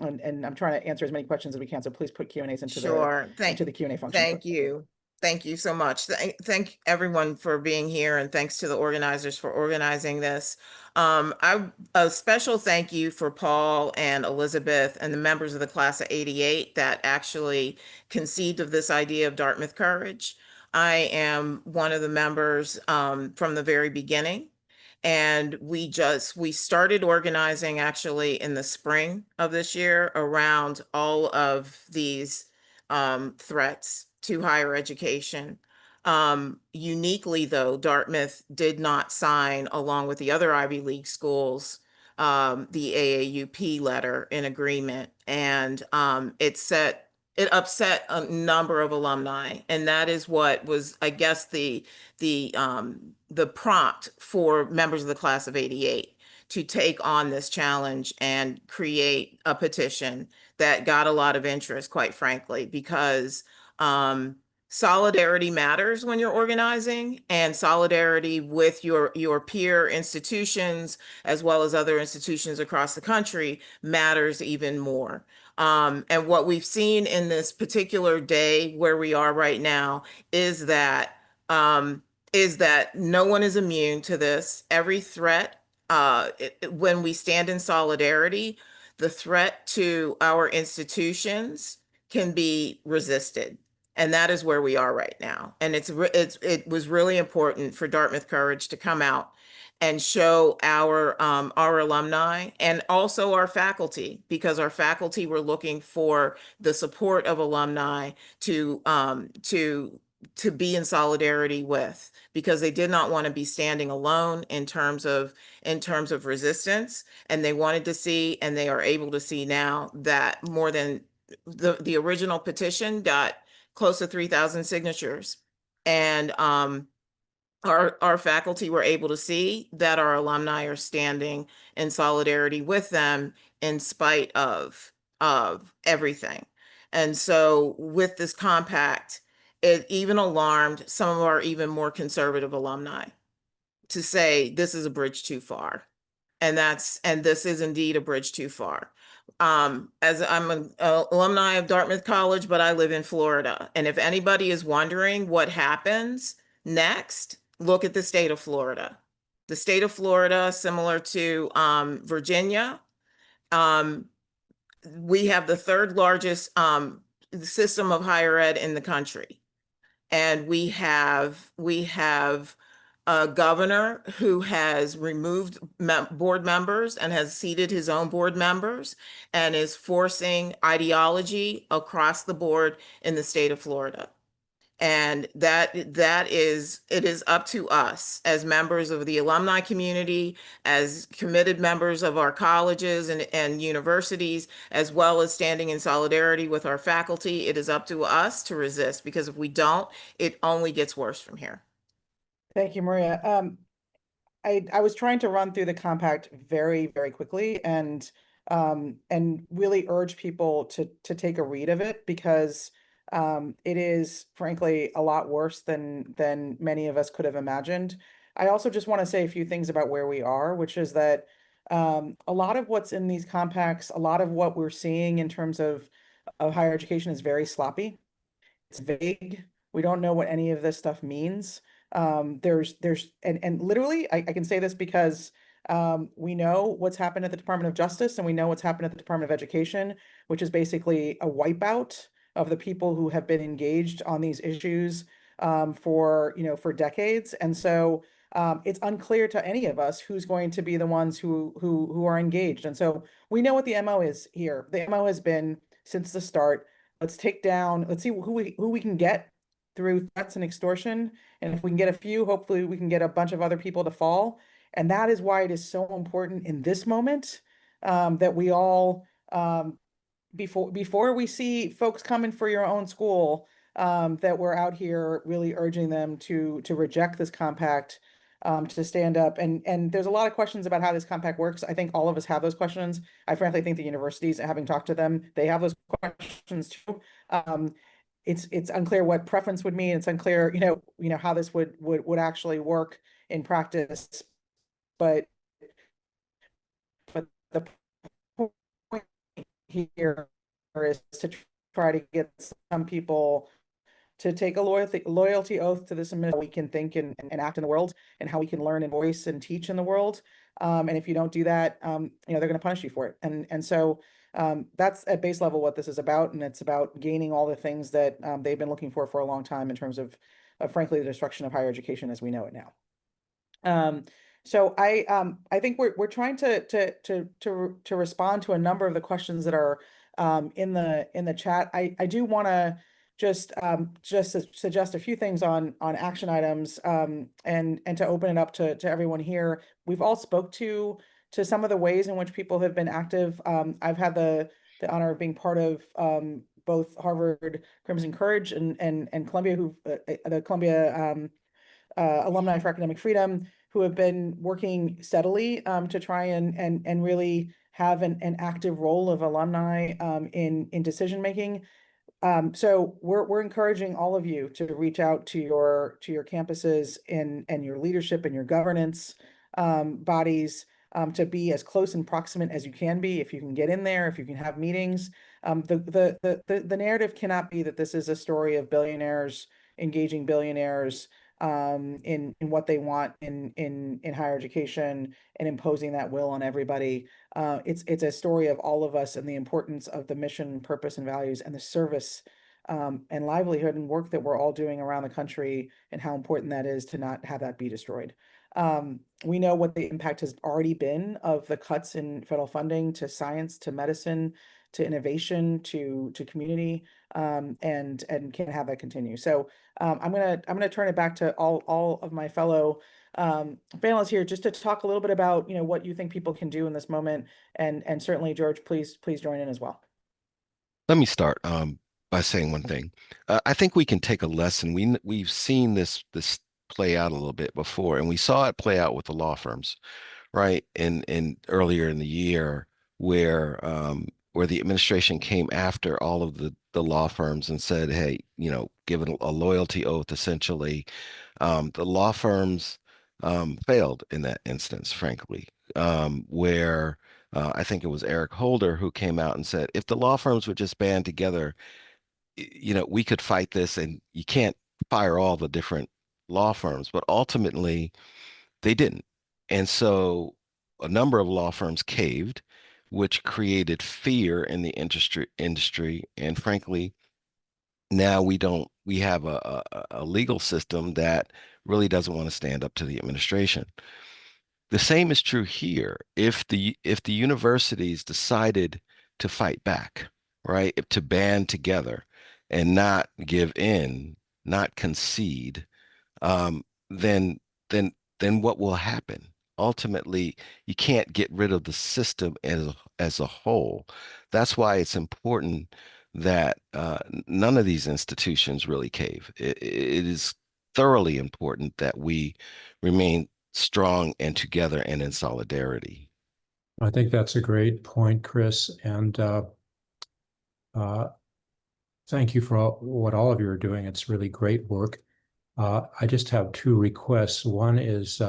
And I'm trying to answer as many questions as we can, so please put Q&As into Sure. into the Q&A function. Thank you. Thank you so much. Thank everyone for being here, and thanks to the organizers for organizing this. A special thank you for Paul and Elizabeth and the members of the class of '88 that actually conceived of this idea of Dartmouth Courage. I am one of the members from the very beginning. And we started organizing actually in the spring of this year around all of these threats to higher education. Uniquely, though, Dartmouth did not sign, along with the other Ivy League schools, the AAUP letter in agreement, and it upset a number of alumni, and that is what was, I guess, the prompt for members of the class of '88 to take on this challenge and create a petition that got a lot of interest, quite frankly, because solidarity matters when you're organizing, and solidarity with your peer institutions, as well as other institutions across the country, matters even more. And what we've seen in this particular day where we are right now is that no one is immune to this. Every threat, when we stand in solidarity, the threat to our institutions can be resisted. And that is where we are right now. And it was really important for Dartmouth Courage to come out and show our alumni and also our faculty, because our faculty were looking for the support of alumni to be in solidarity with, because they did not want to be standing alone in terms of resistance. And they wanted to see, and they are able to see now, that more than the original petition got close to 3,000 signatures. And our faculty were able to see that our alumni are standing in solidarity with them in spite of everything. And so with this compact, it even alarmed some of our even more conservative alumni to say this is a bridge too far. And this is indeed a bridge too far. As I'm an alumni of Dartmouth College, but I live in Florida. And if anybody is wondering what happens next, look at the state of Florida. The state of Florida, similar to Virginia, we have the 3rd largest system of higher ed in the country. And we have a governor who has removed board members and has seated his own board members and is forcing ideology across the board in the state of Florida. And it is up to us as members of the alumni community, as committed members of our colleges and universities, as well as standing in solidarity with our faculty. It is up to us to resist, because if we don't, it only gets worse from here. Thank you, Maria. I was trying to run through the compact very, very quickly and really urge people to take a read of it, because it is frankly a lot worse than many of us could have imagined. I also just want to say a few things about where we are, which is that a lot of what's in these compacts, a lot of what we're seeing in terms of higher education is very sloppy. It's vague. We don't know what any of this stuff means. And literally, I can say this because we know what's happened at the Department of Justice, and we know what's happened at the Department of Education, which is basically a wipeout of the people who have been engaged on these issues for decades. And so it's unclear to any of us who's going to be the ones who are engaged. And so we know what the MO is here. The MO has been since the start. Let's see who we can get through threats and extortion. And if we can get a few, hopefully we can get a bunch of other people to fall. And that is why it is so important in this moment that we all, before we see folks coming for your own school, that we're out here really urging them to reject this compact, to stand up. And there's a lot of questions about how this compact works. I think all of us have those questions. I frankly think the universities, having talked to them, they have those questions too. It's unclear what preference would mean. It's unclear, how this would actually work in practice. But the point here is to try to get some people to take a loyalty oath to this administration, how we can think and act in the world, and how we can learn and voice and teach in the world. And if you don't do that, they're going to punish you for it. And so that's at base level what this is about, and it's about gaining all the things that they've been looking for a long time in terms of frankly, the destruction of higher education as we know it now. So I think we're trying to respond to a number of the questions that are in the chat. I do want to just suggest a few things on action items, and to open it up to everyone here. We've all spoke to some of the ways in which people have been active. I've had the honor of being part of both Harvard Crimson Courage and Columbia, the Columbia Alumni for Academic Freedom, who have been working steadily to try and really have an active role of alumni in decision making. So we're encouraging all of you to reach out to your campuses and your leadership and your governance bodies, to be as close and proximate as you can be. If you can get in there, if you can have meetings. The narrative cannot be that this is a story of billionaires engaging billionaires in what they want in higher education and imposing that will on everybody. It's a story of all of us and the importance of the mission, purpose, and values, and the service and livelihood and work that we're all doing around the country, and how important that is to not have that be destroyed. We know what the impact has already been of the cuts in federal funding to science, to medicine, to innovation, to community, and can't have that continue. So I'm gonna turn it back to all of my fellow panelists here, just to talk a little bit about what you think people can do in this moment, and certainly George, please join in as well. Let me start by saying one thing. I think we can take a lesson. We've seen this play out a little bit before, and we saw it play out with the law firms, right? In earlier in the year, where the administration came after all of the law firms and said, hey, given a loyalty oath, essentially, the law firms failed in that instance, frankly, where I think it was Eric Holder who came out and said, if the law firms would just band together, we could fight this, and you can't fire all the different law firms, but ultimately they didn't. And so a number of law firms caved, which created fear in the industry. And frankly, now we have a legal system that really doesn't want to stand up to the administration. The same is true here. If the universities decided to fight back, right, to band together and not give in, not concede, um, then then what will happen? Ultimately, you can't get rid of the system as a whole. That's why it's important that none of these institutions really cave. It is thoroughly important that we remain strong and together and in solidarity. I think that's a great point, Chris, and thank you for what all of you are doing. It's really great work. I just have two requests. One is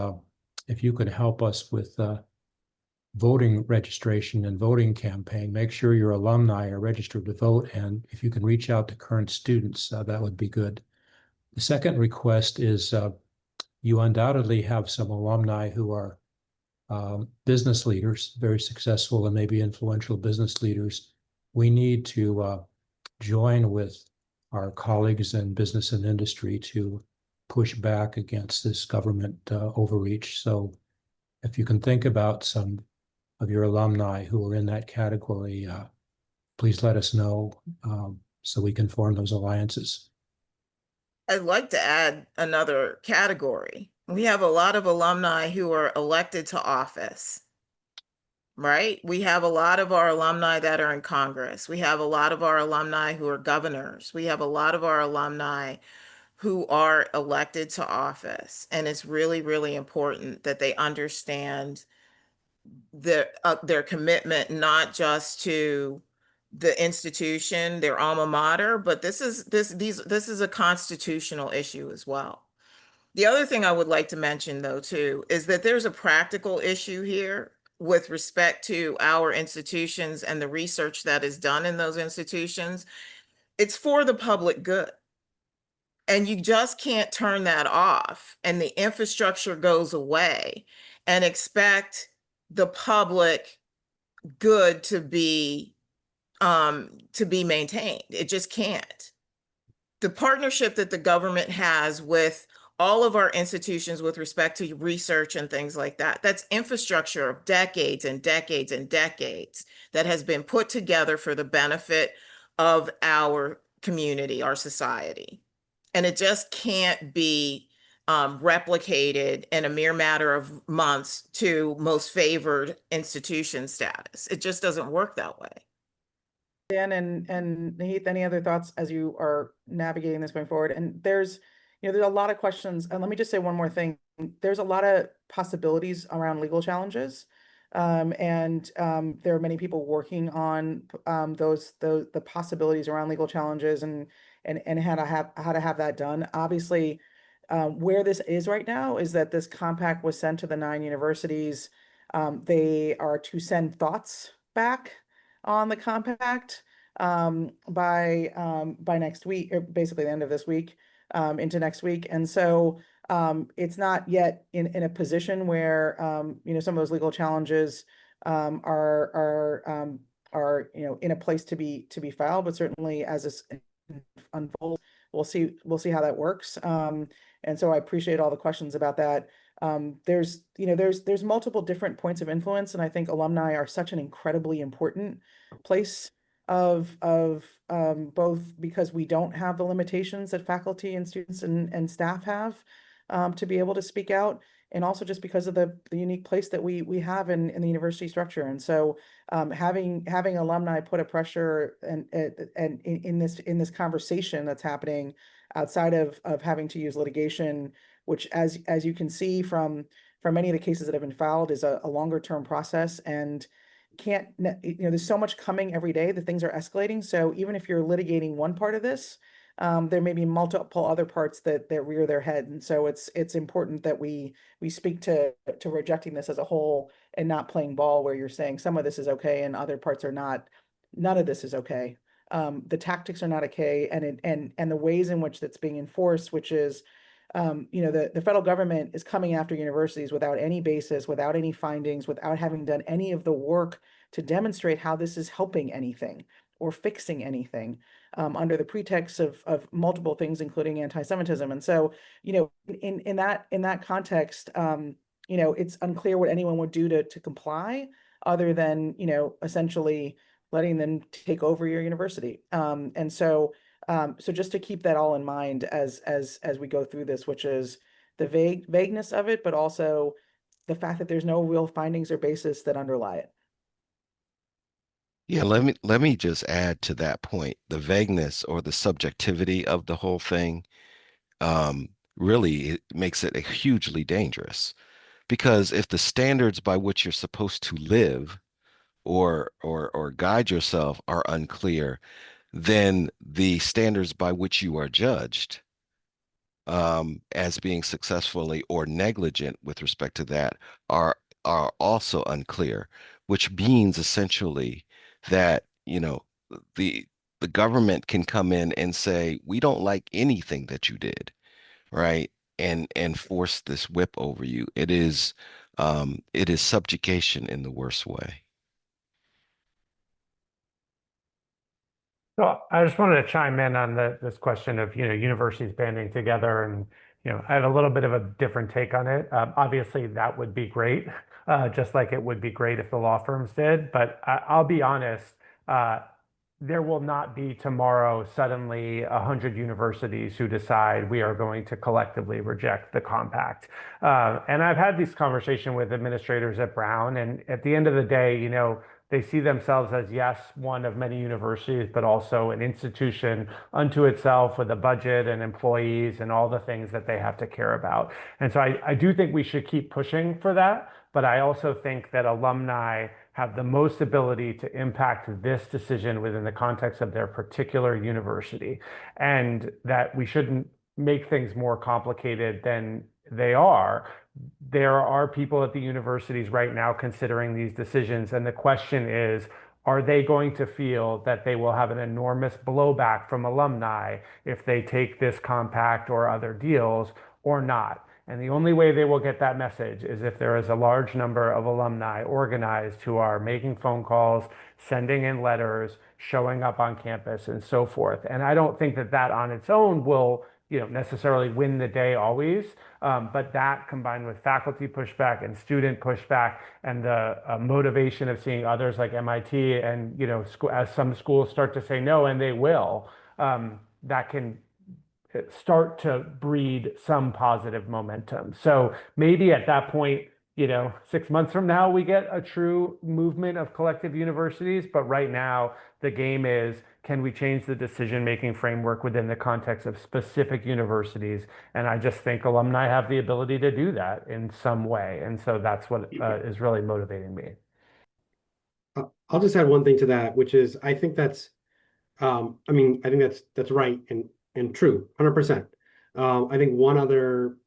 if you could help us with voting registration and voting campaign. Make sure your alumni are registered to vote, and if you can reach out to current students, that would be good. The second request is you undoubtedly have some alumni who are business leaders, very successful and maybe influential business leaders. We need to join with our colleagues in business and industry to push back against this government overreach. So if you can think about some of your alumni who are in that category, please let us know so we can form those alliances. I'd like to add another category. We have a lot of alumni who are elected to office. right? We have a lot of our alumni that are in Congress. We have a lot of our alumni who are governors. We have a lot of our alumni who are elected to office. And it's really, really important that they understand their commitment, not just to the institution, their alma mater, but this is a constitutional issue as well. The other thing I would like to mention, though, too, is that there's a practical issue here with respect to our institutions and the research that is done in those institutions. It's for the public good. And you just can't turn that off and the infrastructure goes away and expect the public good to be maintained. It just can't. The partnership that the government has with all of our institutions with respect to research and things like that, that's infrastructure of decades and decades and decades that has been put together for the benefit of our community, our society. And it just can't be replicated in a mere matter of months to most favored institution status. It just doesn't work that way. Dan and Heath, any other thoughts as you are navigating this going forward? And there's a lot of questions. And let me just say one more thing. There's a lot of possibilities around legal challenges. There are many people working on the possibilities around legal challenges and how to have that done. Obviously, where this is right now is that this compact was sent to the 9 universities. They are to send thoughts back on the compact by next week, or basically the end of this week, into next week. And so it's not yet in a position where some of those legal challenges are in a place to be filed, but certainly as this unfolds, we'll see how that works. And so I appreciate all the questions about that. There's multiple different points of influence, and I think alumni are such an incredibly important place of both because we don't have the limitations that faculty and students and staff have to be able to speak out, and also just because of the unique place that we have in the university structure. And so having alumni put a pressure and in this conversation that's happening outside of having to use litigation, which as you can see from many of the cases that have been filed is a longer term process, and there's so much coming every day that things are escalating. So even if you're litigating one part of this, there may be multiple other parts that rear their head. And so it's important that we speak to rejecting this as a whole and not playing ball where you're saying some of this is okay and other parts are not. None of this is okay. The tactics are not okay, and the ways in which that's being enforced, which is the federal government is coming after universities without any basis, without any findings, without having done any of the work to demonstrate how this is helping anything or fixing anything, under the pretext of multiple things, including anti-Semitism. And so, in that context, it's unclear what anyone would do to comply other than, essentially letting them take over your university. So just to keep that all in mind as we go through this, which is the vagueness of it, but also the fact that there's no real findings or basis that underlie it. Yeah, let me just add to that point, the vagueness or the subjectivity of the whole thing, really it makes it hugely dangerous. Because if the standards by which you're supposed to live or guide yourself are unclear, then the standards by which you are judged as being successfully or negligent with respect to that are also unclear, which means essentially that, the the government can come in and say, we don't like anything that you did, right? And force this whip over you. It is subjugation in the worst way. So I just wanted to chime in on this question of, universities banding together, and, I have a little bit of a different take on it. Obviously, that would be great, just like it would be great if the law firms did. But I'll be honest, there will not be tomorrow suddenly 100 universities who decide we are going to collectively reject the compact. And I've had this conversation with administrators at Brown, and at the end of the day, you know, they see themselves as, yes, one of many universities, but also an institution unto itself with a budget and employees and all the things that they have to care about. And so I do think we should keep pushing for that. But I also think that alumni have the most ability to impact this decision within the context of their particular university, and that we shouldn't make things more complicated than they are. There are people at the universities right now considering these decisions, and the question is, are they going to feel that they will have an enormous blowback from alumni if they take this compact or other deals or not? And the only way they will get that message is if there is a large number of alumni organized who are making phone calls, sending in letters, showing up on campus, and so forth. And I don't think that that on its own will, you know, necessarily win the day always. But that combined with faculty pushback and student pushback and the motivation of seeing others like MIT and, you know, as some schools start to say no, and they will, that can start to breed some positive momentum. So maybe at that point, you know, 6 months from now, we get a true movement of collective universities. But right now, the game is, can we change the decision-making framework within the context of specific universities? And I just think alumni have the ability to do that in some way. And so that's what is really motivating me. I'll just add one thing to that, which is I think that's, I mean, I think that's right and true, 100%. I think one other,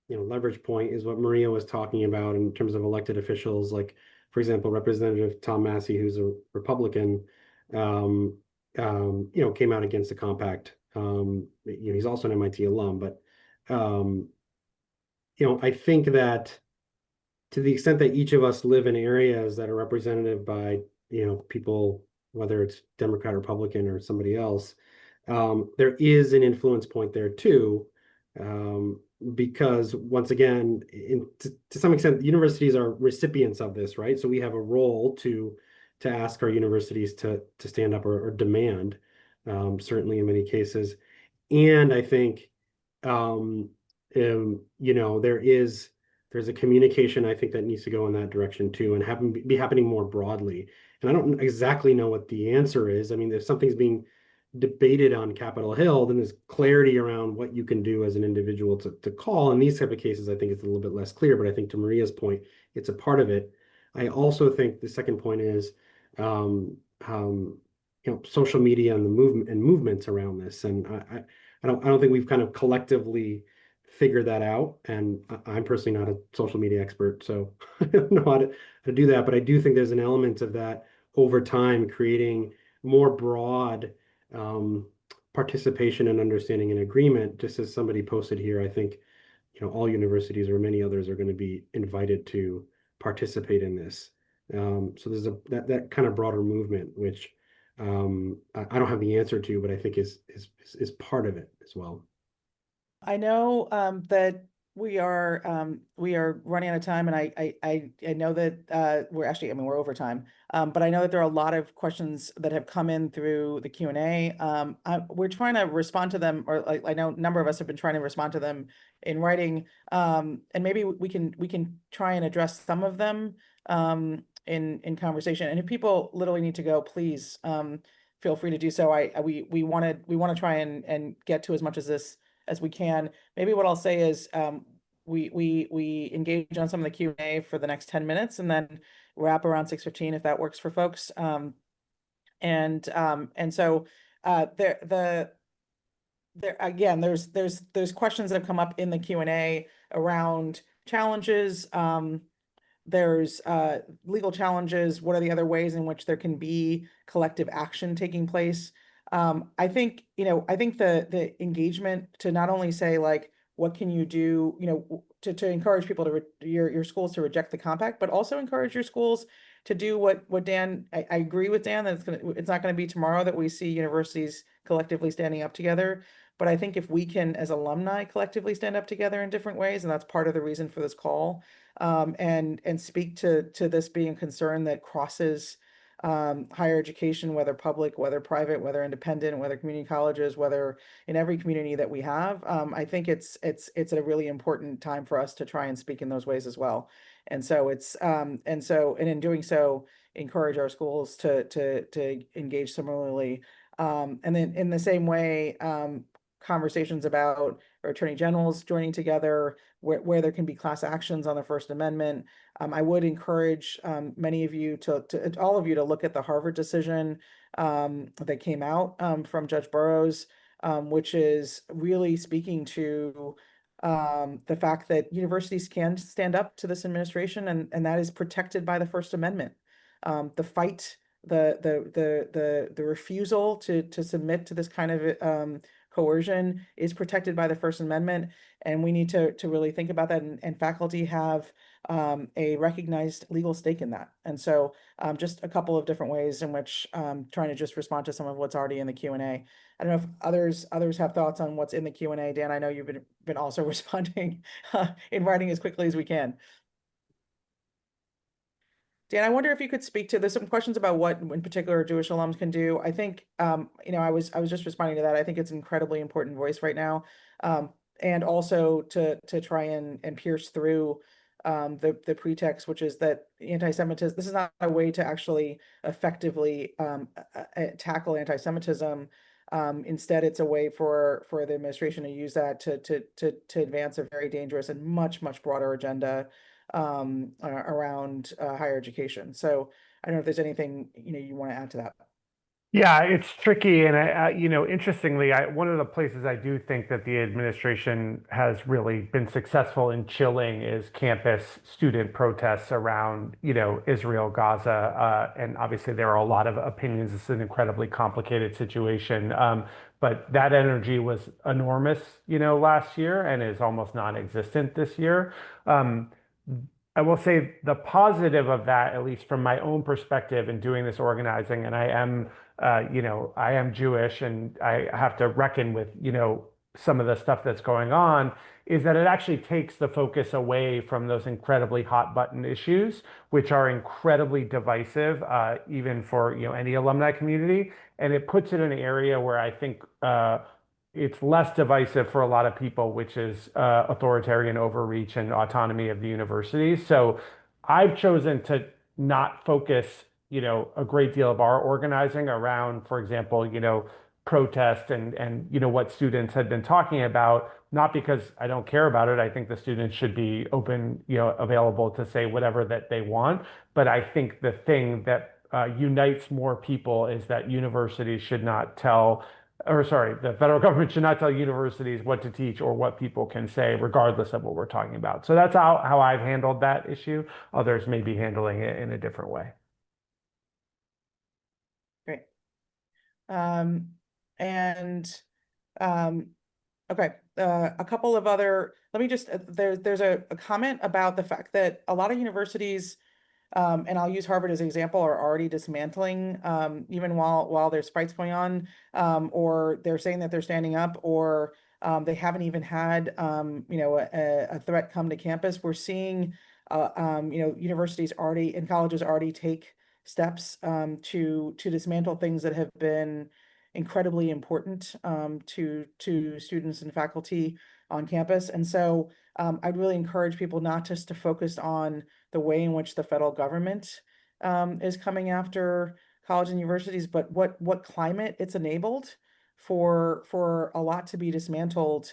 you know, leverage point is what Maria was talking about in terms of elected officials, like, for example, Representative Tom Massey, who's a Republican, you know, came out against the compact. You know, he's also an MIT alum, but you know, I think that to the extent that each of us live in areas that are represented by, you know, people, whether it's Democrat, Republican, or somebody else, there is an influence point there too, because once again, to some extent, universities are recipients of this, right? So we have a role to ask our universities to stand up or demand, certainly in many cases. And I think, you know, there's a communication I think that needs to go in that direction too, and be happening more broadly. And I don't exactly know what the answer is. I mean, if something's being debated on Capitol Hill, then there's clarity around what you can do as an individual to call. In these type of cases, I think it's a little bit less clear, but I think to Maria's point, it's a part of it. I also think the second point is, you know, social media and the movements around this. And I don't think we've kind of collectively figured that out. And I'm personally not a social media expert, so I don't know how to do that. But I do think there's an element of that over time, creating more broad participation and understanding and agreement. Just as somebody posted here, I think, you know, all universities or many others are going to be invited to participate in this. So there's that kind of broader movement, which I don't have the answer to, but I think is part of it as well. I know that we are running out of time, and I know that we're actually, I mean, we're over time, but I know that there are a lot of questions that have come in through the Q&A. We're trying to respond to them, or I know a number of us have been trying to respond to them in writing, and maybe we can try and address some of them in conversation. And if people literally need to go, please feel free to do so. We want to try and get to as much of this as we can. Maybe what I'll say is we engage on some of the Q&A for the next 10 minutes and then wrap around 6:15 if that works for folks. And so there again, there's questions that have come up in the Q&A around challenges. There's legal challenges. What are the other ways in which there can be collective action taking place? I think, you know, I think the engagement to not only say, like, what can you do, you know, to encourage people to your schools to reject the compact, but also encourage your schools to do what Dan, I agree with Dan that it's not going to be tomorrow that we see universities collectively standing up together. But I think if we can, as alumni, collectively stand up together in different ways, and that's part of the reason for this call, and speak to this being a concern that crosses higher education, whether public, whether private, whether independent, whether community colleges, whether in every community that we have. I think it's a really important time for us to try and speak in those ways as well. And so and in doing so, encourage our schools to engage similarly. And then in the same way, conversations about our attorney generals joining together, where there can be class actions on the First Amendment. I would encourage many of you all of you to look at the Harvard decision that came out from Judge Burroughs, which is really speaking to the fact that universities can stand up to this administration, and that is protected by the First Amendment. The fight, the refusal to submit to this kind of coercion is protected by the First Amendment, and we need to really think about that. And faculty have a recognized legal stake in that. And so just a couple of different ways in which trying to just respond to some of what's already in the Q&A. I don't know if others have thoughts on what's in the Q&A. Dan, I know you've been also responding in writing as quickly as we can. Dan, I wonder if you could speak to, there's some questions about what in particular Jewish alums can do. I think, you know, I was just responding to that. I think it's an incredibly important voice right now. And also to try and pierce through the pretext, which is that anti-Semitism, this is not a way to actually effectively tackle anti-Semitism. Instead, it's a way for the administration to use that to advance a very dangerous and much broader agenda around higher education. So I don't know if there's anything, you know, you want to add to that. Yeah, it's tricky. And you know, interestingly, one of the places I do think that the administration has really been successful in chilling is campus student protests around, you know, Israel, Gaza. And obviously there are a lot of opinions. It's an incredibly complicated situation. But that energy was enormous, you know, last year and is almost non-existent this year. I will say the positive of that, at least from my own perspective in doing this organizing, and I am, you know, I am Jewish and I have to reckon with, you know, some of the stuff that's going on, is that it actually takes the focus away from those incredibly hot button issues, which are incredibly divisive, even for, you know, any alumni community. And it puts it in an area where I think it's less divisive for a lot of people, which is authoritarian overreach and autonomy of the universities. So I've chosen to not focus, you know, a great deal of our organizing around, for example, you know, protest and you know what students had been talking about, not because I don't care about it. I think the students should be open, you know, available to say whatever that they want. But I think the thing that unites more people is that universities should not tell, or sorry, the federal government should not tell universities what to teach or what people can say, regardless of what we're talking about. So that's how I've handled that issue. Others may be handling it in a different way. Great. Okay, a couple of other, let me just, there's a comment about the fact that a lot of universities, and I'll use Harvard as an example, are already dismantling, even while there's fights going on, or they're saying that they're standing up, or they haven't even had, you know, a threat come to campus. We're seeing, you know, universities already and colleges already take steps to dismantle things that have been incredibly important to students and faculty on campus. And so I'd really encourage people not just to focus on the way in which the federal government is coming after college and universities, but what climate it's enabled for a lot to be dismantled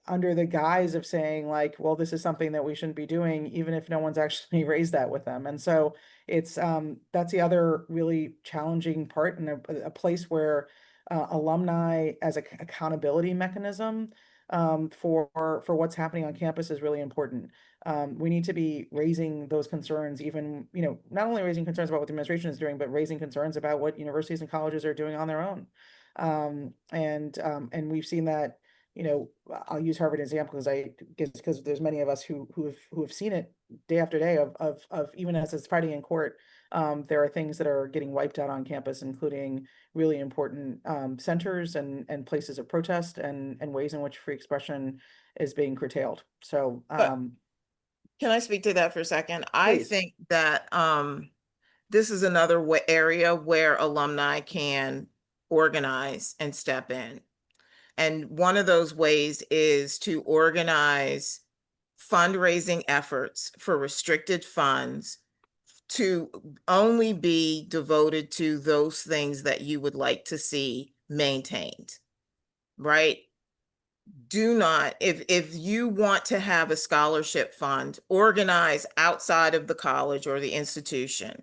under the guise of saying like, well, this is something that we shouldn't be doing, even if no one's actually raised that with them. And so it's that's the other really challenging part, and a place where alumni as an accountability mechanism for what's happening on campus is really important. We need to be raising those concerns, even, you know, not only raising concerns about what the administration is doing, but raising concerns about what universities and colleges are doing on their own. And we've seen that, you know, I'll use Harvard as an example because there's many of us who have seen it day after day of even as it's fighting in court. There are things that are getting wiped out on campus, including really important centers and places of protest and ways in which free expression is being curtailed. So can I speak to that for a second? I Please. think that this is another area where alumni can organize and step in. And one of those ways is to organize fundraising efforts for restricted funds to only be devoted to those things that you would like to see maintained, right? Do not, if you want to have a scholarship fund, organize outside of the college or the institution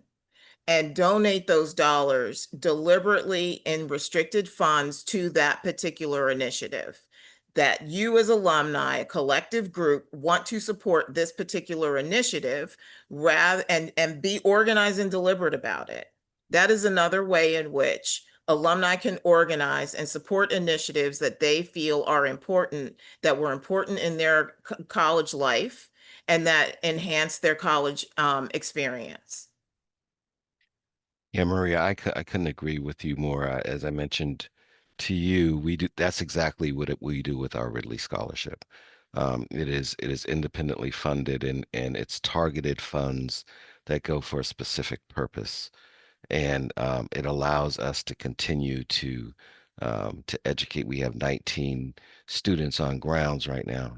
and donate those dollars deliberately in restricted funds to that particular initiative. That you as alumni, a collective group, want to support this particular initiative rather and be organized and deliberate about it. That is another way in which alumni can organize and support initiatives that they feel are important, that were important in their college life, and that enhance their college experience. Yeah, Maria, I couldn't agree with you more. As I mentioned to you, we do that's exactly what we do with our Ridley Scholarship. It is independently funded and it's targeted funds that go for a specific purpose, and it allows us to continue to educate. We have 19 students on grounds right now,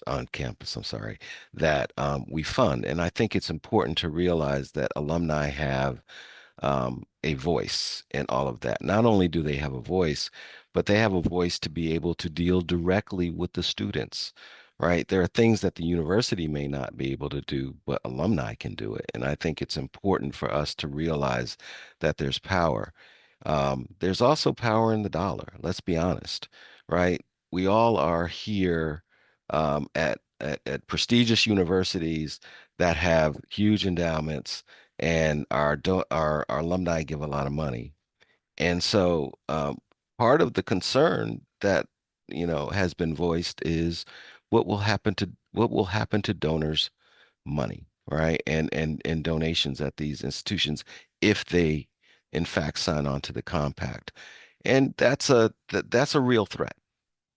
on campus. I'm sorry, that we fund, and I think it's important to realize that alumni have a voice in all of that. Not only do they have a voice, but they have a voice to be able to deal directly with the students, right? There are things that the university may not be able to do, but alumni can do it. And I think it's important for us to realize that there's power. There's also power in the dollar. Let's be honest, right? We all are here at prestigious universities that have huge endowments, and our alumni give a lot of money. And so part of the concern that has been voiced is what will happen to donors' money, right? And donations at these institutions if they in fact sign on to the compact. And that's a real threat.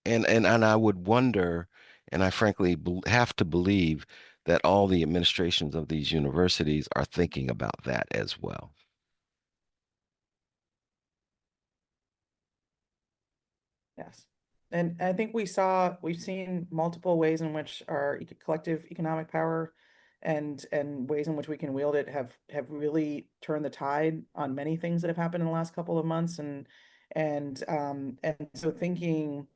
And I would wonder, and I frankly have to believe that all the administrations of these universities are thinking about that as well. Yes. And I think we've seen multiple ways in which our collective economic power and ways in which we can wield it have really turned the tide on many things that have happened in the last couple of months. And so thinking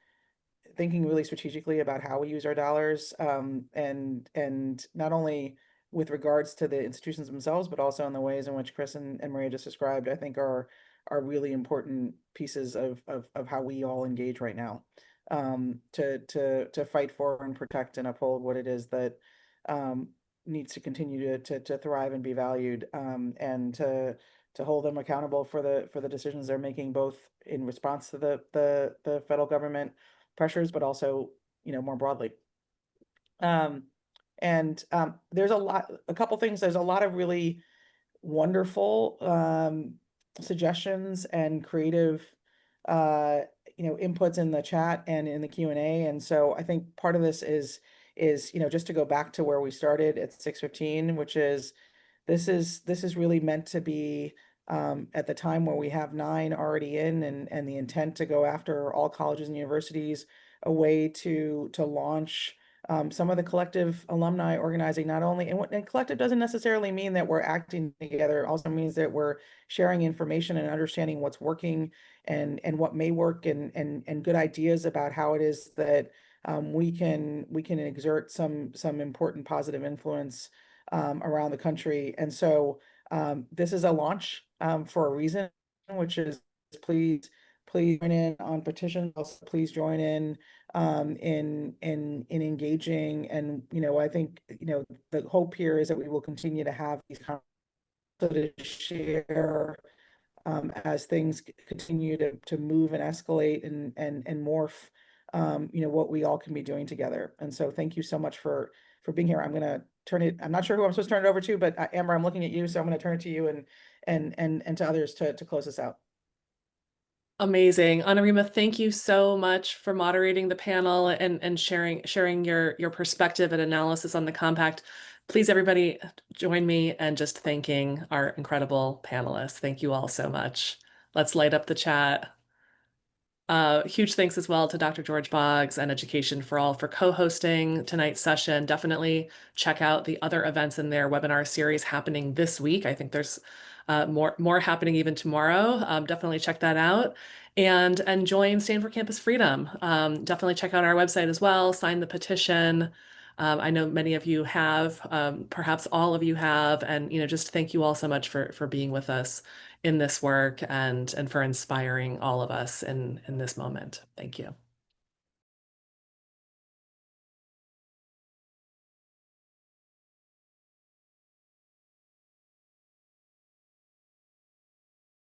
really strategically about how we use our dollars, and not only with regards to the institutions themselves, but also in the ways in which Chris and Maria just described, I think are really important pieces of how we all engage right now, to fight for and protect and uphold what it is that needs to continue to thrive and be valued, and to hold them accountable for the decisions they're making, both in response to the federal government pressures, but also, more broadly. There's a couple things. There's a lot of really wonderful suggestions and creative inputs in the chat and in the Q&A. And so I think part of this is just to go back to where we started at 6:15, which is this is really meant to be, at the time where we have 9 already in, and the intent to go after all colleges and universities, a way to launch some of the collective alumni organizing. Not only, and collective doesn't necessarily mean that we're acting together. It also means that we're sharing information and understanding what's working and what may work, and good ideas about how it is that we can exert some important positive influence around the country. And so this is a launch for a reason, which is please join in on petitions. Also, please join in engaging. And I think the hope here is that we will continue to have these conversations to share as things continue to move and escalate and morph, what we all can be doing together. And so thank you so much for being here. I'm going to turn it, I'm not sure who I'm supposed to turn it over to, but Amber, I'm looking at you, so I'm going to turn it to you and to others to close this out. Amazing. Anurima, thank you so much for moderating the panel and sharing your perspective and analysis on the compact. please, everybody, join me in just thanking our incredible panelists. Thank you all so much. Let's light up the chat. Huge thanks as well to Dr. George Boggs and Education for All for co-hosting tonight's session. Definitely check out the other events in their webinar series happening this week. I think there's more happening even tomorrow. Definitely check that out. And join Stand for Campus Freedom. Definitely check out our website as well. Sign the petition. I know many of you have, perhaps all of you have, and just thank you all so much for being with us in this work and for inspiring all of us in this moment. Thank you.